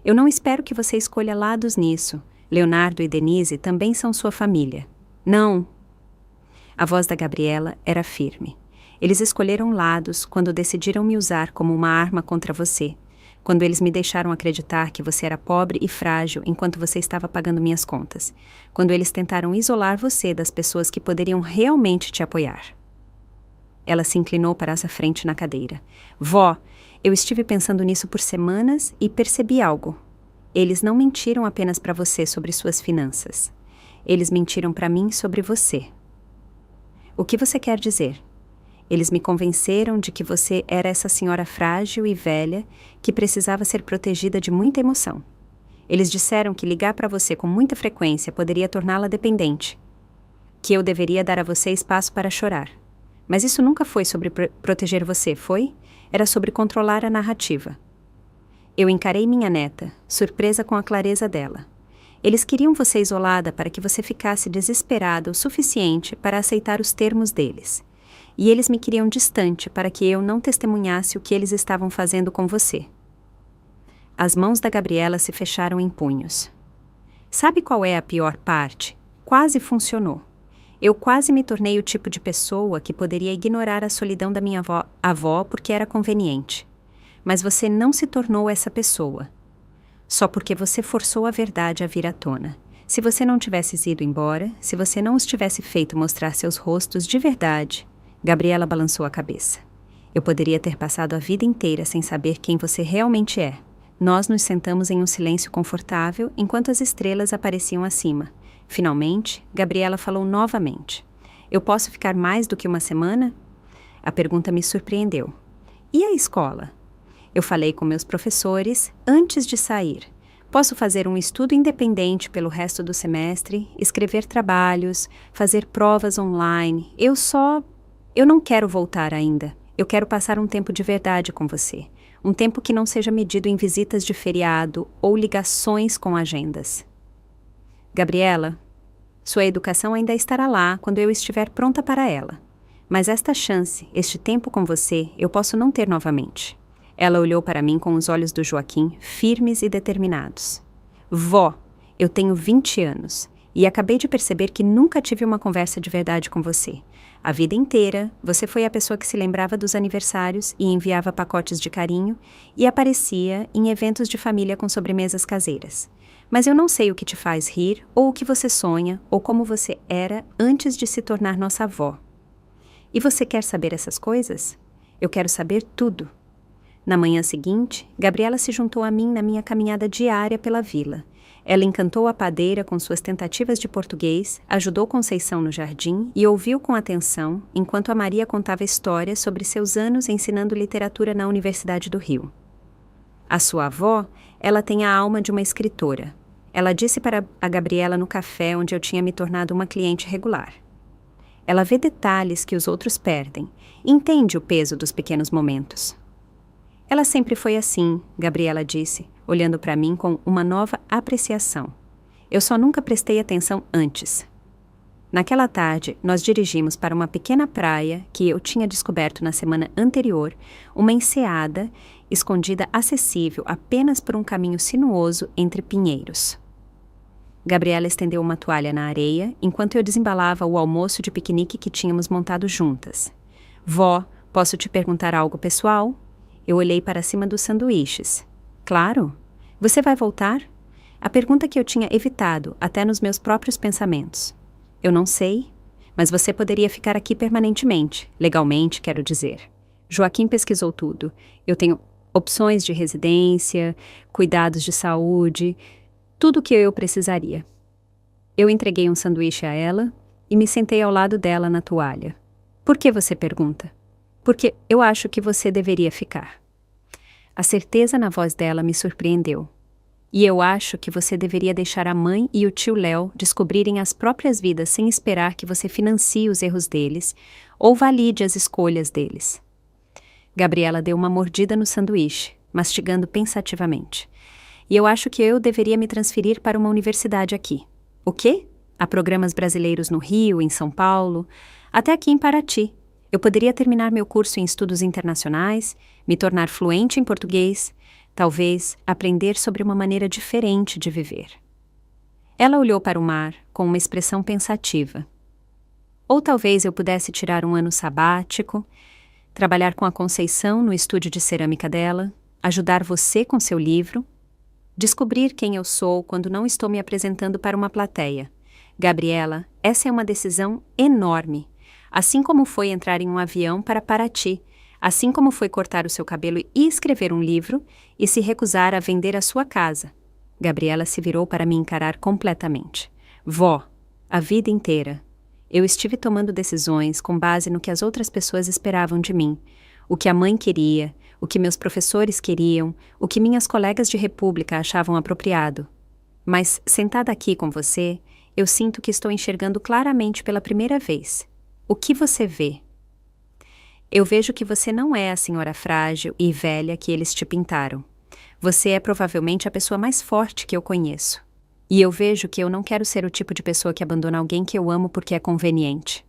"Eu não espero que você escolha lados nisso. Leonardo e Denise também são sua família." "Não." A voz da Gabriela era firme. "Eles escolheram lados quando decidiram me usar como uma arma contra você, quando eles me deixaram acreditar que você era pobre e frágil enquanto você estava pagando minhas contas, quando eles tentaram isolar você das pessoas que poderiam realmente te apoiar." Ela se inclinou para essa frente na cadeira. "Vó, eu estive pensando nisso por semanas e percebi algo. Eles não mentiram apenas para você sobre suas finanças. Eles mentiram para mim sobre você." "O que você quer dizer?" "Eles me convenceram de que você era essa senhora frágil e velha que precisava ser protegida de muita emoção. Eles disseram que ligar para você com muita frequência poderia torná-la dependente. Que eu deveria dar a você espaço para chorar. Mas isso nunca foi sobre proteger você, foi? Era sobre controlar a narrativa. Eu encarei minha neta, surpresa com a clareza dela. Eles queriam você isolada para que você ficasse desesperada o suficiente para aceitar os termos deles. E eles me queriam distante para que eu não testemunhasse o que eles estavam fazendo com você. As mãos da Gabriela se fecharam em punhos. Sabe qual é a pior parte? Quase funcionou. Eu quase me tornei o tipo de pessoa que poderia ignorar a solidão da minha avó porque era conveniente. Mas você não se tornou essa pessoa. Só porque você forçou a verdade a vir à tona. Se você não tivesse ido embora, se você não os tivesse feito mostrar seus rostos de verdade... Gabriela balançou a cabeça. Eu poderia ter passado a vida inteira sem saber quem você realmente é. Nós nos sentamos em um silêncio confortável enquanto as estrelas apareciam acima. Finalmente, Gabriela falou novamente. Eu posso ficar mais do que uma semana? A pergunta me surpreendeu. E a escola? Eu falei com meus professores antes de sair. Posso fazer um estudo independente pelo resto do semestre, escrever trabalhos, fazer provas online. Eu não quero voltar ainda. Eu quero passar um tempo de verdade com você. Um tempo que não seja medido em visitas de feriado ou ligações com agendas. Gabriela, sua educação ainda estará lá quando eu estiver pronta para ela. Mas esta chance, este tempo com você, eu posso não ter novamente. Ela olhou para mim com os olhos do Joaquim, firmes e determinados. Vó, eu tenho 20 anos e acabei de perceber que nunca tive uma conversa de verdade com você. A vida inteira, você foi a pessoa que se lembrava dos aniversários e enviava pacotes de carinho e aparecia em eventos de família com sobremesas caseiras. Mas eu não sei o que te faz rir, ou o que você sonha, ou como você era antes de se tornar nossa avó. E você quer saber essas coisas? Eu quero saber tudo. Na manhã seguinte, Gabriela se juntou a mim na minha caminhada diária pela vila. Ela encantou a padeira com suas tentativas de português, ajudou Conceição no jardim e ouviu com atenção enquanto a Maria contava histórias sobre seus anos ensinando literatura na Universidade do Rio. A sua avó, ela tem a alma de uma escritora. Ela disse para a Gabriela no café onde eu tinha me tornado uma cliente regular. Ela vê detalhes que os outros perdem e entende o peso dos pequenos momentos. Ela sempre foi assim, Gabriela disse, olhando para mim com uma nova apreciação. Eu só nunca prestei atenção antes. Naquela tarde, nós dirigimos para uma pequena praia que eu tinha descoberto na semana anterior, uma enseada escondida acessível apenas por um caminho sinuoso entre pinheiros. Gabriela estendeu uma toalha na areia enquanto eu desembalava o almoço de piquenique que tínhamos montado juntas. Vó, posso te perguntar algo pessoal? Eu olhei para cima dos sanduíches. Claro. Você vai voltar? A pergunta que eu tinha evitado, até nos meus próprios pensamentos. Eu não sei, mas você poderia ficar aqui permanentemente, legalmente, quero dizer. Joaquim pesquisou tudo. Eu tenho opções de residência, cuidados de saúde, tudo o que eu precisaria. Eu entreguei um sanduíche a ela e me sentei ao lado dela na toalha. Por que você pergunta? Porque eu acho que você deveria ficar. A certeza na voz dela me surpreendeu. E eu acho que você deveria deixar a mãe e o tio Léo descobrirem as próprias vidas sem esperar que você financie os erros deles ou valide as escolhas deles. Gabriela deu uma mordida no sanduíche, mastigando pensativamente. E eu acho que eu deveria me transferir para uma universidade aqui. O quê? Há programas brasileiros no Rio, em São Paulo, até aqui em Paraty. Eu poderia terminar meu curso em estudos internacionais, me tornar fluente em português, talvez aprender sobre uma maneira diferente de viver. Ela olhou para o mar com uma expressão pensativa. Ou talvez eu pudesse tirar um ano sabático, trabalhar com a Conceição no estúdio de cerâmica dela, ajudar você com seu livro, descobrir quem eu sou quando não estou me apresentando para uma plateia. Gabriela, essa é uma decisão enorme. Assim como foi entrar em um avião para Paraty, assim como foi cortar o seu cabelo e escrever um livro e se recusar a vender a sua casa. Gabriela se virou para me encarar completamente. Vó, a vida inteira, eu estive tomando decisões com base no que as outras pessoas esperavam de mim, o que a mãe queria, o que meus professores queriam, o que minhas colegas de república achavam apropriado. Mas, sentada aqui com você, eu sinto que estou enxergando claramente pela primeira vez. O que você vê? Eu vejo que você não é a senhora frágil e velha que eles te pintaram. Você é provavelmente a pessoa mais forte que eu conheço. E eu vejo que eu não quero ser o tipo de pessoa que abandona alguém que eu amo porque é conveniente.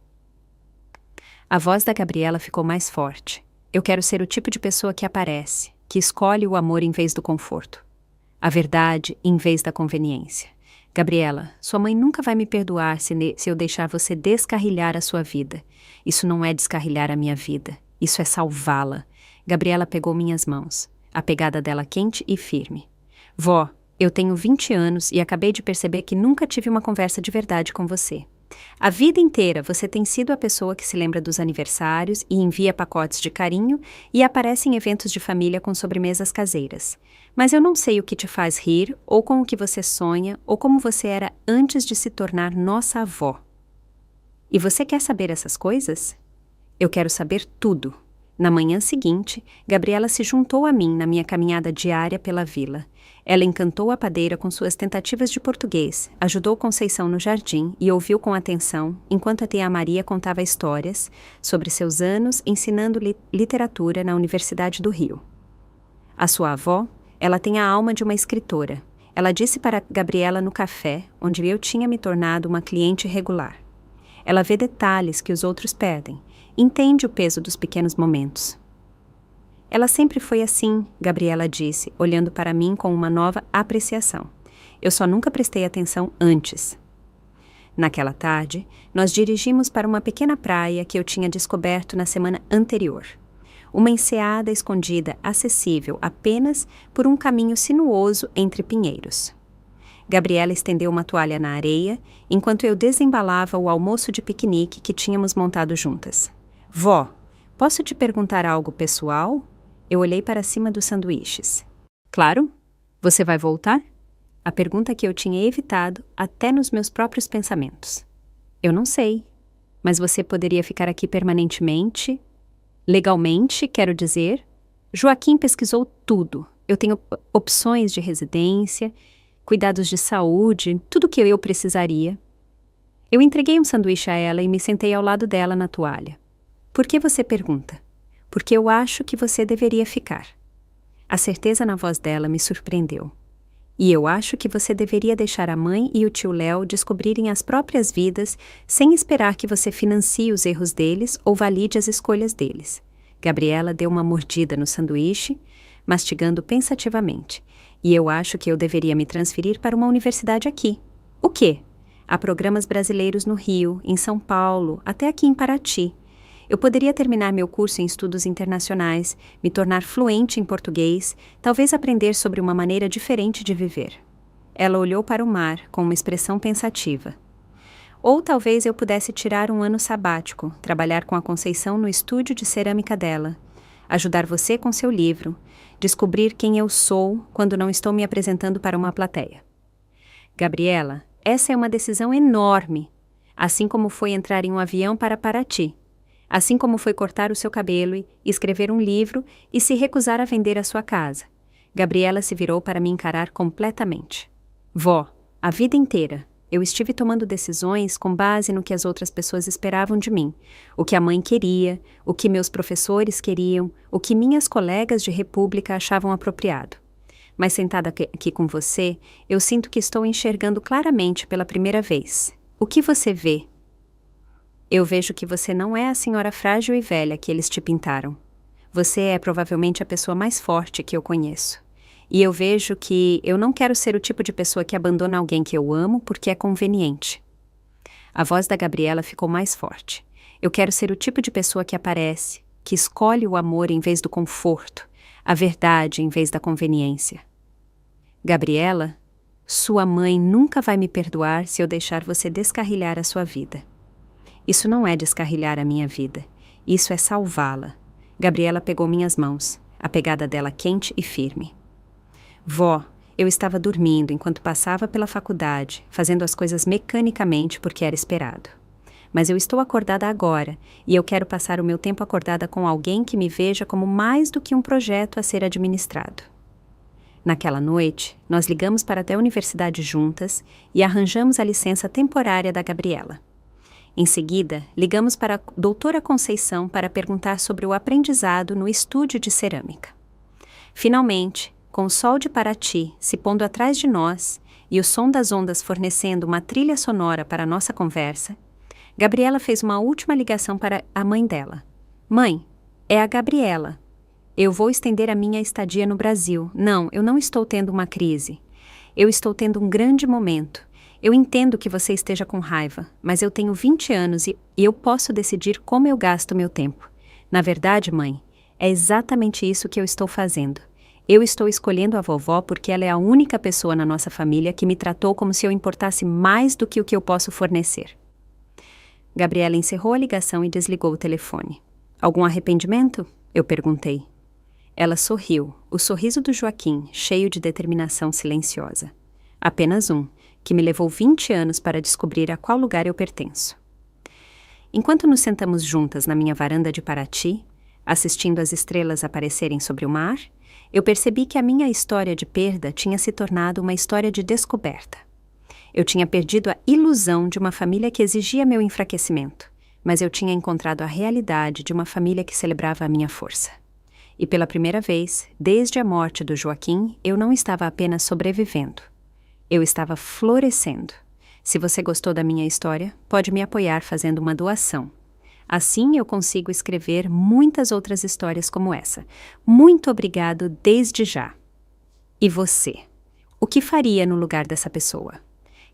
A voz da Gabriela ficou mais forte. Eu quero ser o tipo de pessoa que aparece, que escolhe o amor em vez do conforto. A verdade em vez da conveniência. Gabriela, sua mãe nunca vai me perdoar se eu deixar você descarrilhar a sua vida. Isso não é descarrilhar a minha vida. Isso é salvá-la. Gabriela pegou minhas mãos, a pegada dela quente e firme. Vó, eu tenho 20 anos e acabei de perceber que nunca tive uma conversa de verdade com você. A vida inteira você tem sido a pessoa que se lembra dos aniversários e envia pacotes de carinho e aparece em eventos de família com sobremesas caseiras. Mas eu não sei o que te faz rir, ou com o que você sonha, ou como você era antes de se tornar nossa avó. E você quer saber essas coisas? Eu quero saber tudo. Na manhã seguinte, Gabriela se juntou a mim na minha caminhada diária pela vila. Ela encantou a padeira com suas tentativas de português, ajudou Conceição no jardim e ouviu com atenção enquanto a tia Maria contava histórias sobre seus anos ensinando literatura na Universidade do Rio. A sua avó, ela tem a alma de uma escritora. Ela disse para Gabriela no café, onde eu tinha me tornado uma cliente regular. Ela vê detalhes que os outros perdem, entende o peso dos pequenos momentos. Ela sempre foi assim, Gabriela disse, olhando para mim com uma nova apreciação. Eu só nunca prestei atenção antes. Naquela tarde, nós dirigimos para uma pequena praia que eu tinha descoberto na semana anterior. Uma enseada escondida, acessível apenas por um caminho sinuoso entre pinheiros. Gabriela estendeu uma toalha na areia, enquanto eu desembalava o almoço de piquenique que tínhamos montado juntas. Vó, posso te perguntar algo pessoal? Eu olhei para cima dos sanduíches. Claro. Você vai voltar? A pergunta que eu tinha evitado até nos meus próprios pensamentos. Eu não sei. Mas você poderia ficar aqui permanentemente? Legalmente, quero dizer? Joaquim pesquisou tudo. Eu tenho opções de residência, cuidados de saúde, tudo o que eu precisaria. Eu entreguei um sanduíche a ela e me sentei ao lado dela na toalha. Por que você pergunta? Porque eu acho que você deveria ficar. A certeza na voz dela me surpreendeu. E eu acho que você deveria deixar a mãe e o tio Léo descobrirem as próprias vidas sem esperar que você financie os erros deles ou valide as escolhas deles. Gabriela deu uma mordida no sanduíche, mastigando pensativamente. E eu acho que eu deveria me transferir para uma universidade aqui. O quê? Há programas brasileiros no Rio, em São Paulo, até aqui em Paraty. Eu poderia terminar meu curso em estudos internacionais, me tornar fluente em português, talvez aprender sobre uma maneira diferente de viver. Ela olhou para o mar com uma expressão pensativa. Ou talvez eu pudesse tirar um ano sabático, trabalhar com a Conceição no estúdio de cerâmica dela, ajudar você com seu livro, descobrir quem eu sou quando não estou me apresentando para uma plateia. Gabriela, essa é uma decisão enorme, assim como foi entrar em um avião para Paraty. Assim como foi cortar o seu cabelo e escrever um livro e se recusar a vender a sua casa. Gabriela se virou para me encarar completamente. Vó, a vida inteira, eu estive tomando decisões com base no que as outras pessoas esperavam de mim, o que a mãe queria, o que meus professores queriam, o que minhas colegas de república achavam apropriado. Mas sentada aqui com você, eu sinto que estou enxergando claramente pela primeira vez. O que você vê? Eu vejo que você não é a senhora frágil e velha que eles te pintaram. Você é provavelmente a pessoa mais forte que eu conheço. E eu vejo que eu não quero ser o tipo de pessoa que abandona alguém que eu amo porque é conveniente. A voz da Gabriela ficou mais forte. Eu quero ser o tipo de pessoa que aparece, que escolhe o amor em vez do conforto, a verdade em vez da conveniência. Gabriela, sua mãe nunca vai me perdoar se eu deixar você descarrilhar a sua vida. Isso não é descarrilhar a minha vida. Isso é salvá-la. Gabriela pegou minhas mãos, a pegada dela quente e firme. Vó, eu estava dormindo enquanto passava pela faculdade, fazendo as coisas mecanicamente porque era esperado. Mas eu estou acordada agora, e eu quero passar o meu tempo acordada com alguém que me veja como mais do que um projeto a ser administrado. Naquela noite, nós ligamos para até a universidade juntas e arranjamos a licença temporária da Gabriela. Em seguida, ligamos para a doutora Conceição para perguntar sobre o aprendizado no estúdio de cerâmica. Finalmente, com o sol de Paraty se pondo atrás de nós e o som das ondas fornecendo uma trilha sonora para a nossa conversa, Gabriela fez uma última ligação para a mãe dela. Mãe, é a Gabriela. Eu vou estender a minha estadia no Brasil. Não, eu não estou tendo uma crise. Eu estou tendo um grande momento. Eu entendo que você esteja com raiva, mas eu tenho 20 anos e eu posso decidir como eu gasto meu tempo. Na verdade, mãe, é exatamente isso que eu estou fazendo. Eu estou escolhendo a vovó porque ela é a única pessoa na nossa família que me tratou como se eu importasse mais do que o que eu posso fornecer. Gabriela encerrou a ligação e desligou o telefone. Algum arrependimento? Eu perguntei. Ela sorriu, o sorriso do Joaquim, cheio de determinação silenciosa. Apenas um, que me levou 20 anos para descobrir a qual lugar eu pertenço. Enquanto nos sentamos juntas na minha varanda de Paraty, assistindo as estrelas aparecerem sobre o mar, eu percebi que a minha história de perda tinha se tornado uma história de descoberta. Eu tinha perdido a ilusão de uma família que exigia meu enfraquecimento, mas eu tinha encontrado a realidade de uma família que celebrava a minha força. E pela primeira vez, desde a morte do Joaquim, eu não estava apenas sobrevivendo. Eu estava florescendo. Se você gostou da minha história, pode me apoiar fazendo uma doação. Assim eu consigo escrever muitas outras histórias como essa. Muito obrigado desde já. E você? O que faria no lugar dessa pessoa?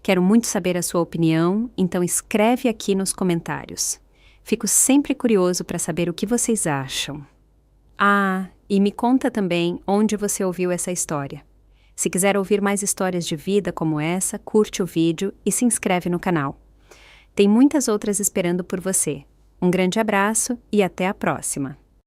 Quero muito saber a sua opinião, então escreve aqui nos comentários. Fico sempre curioso para saber o que vocês acham. Ah, e me conta também onde você ouviu essa história. Se quiser ouvir mais histórias de vida como essa, curte o vídeo e se inscreve no canal. Tem muitas outras esperando por você. Um grande abraço e até a próxima!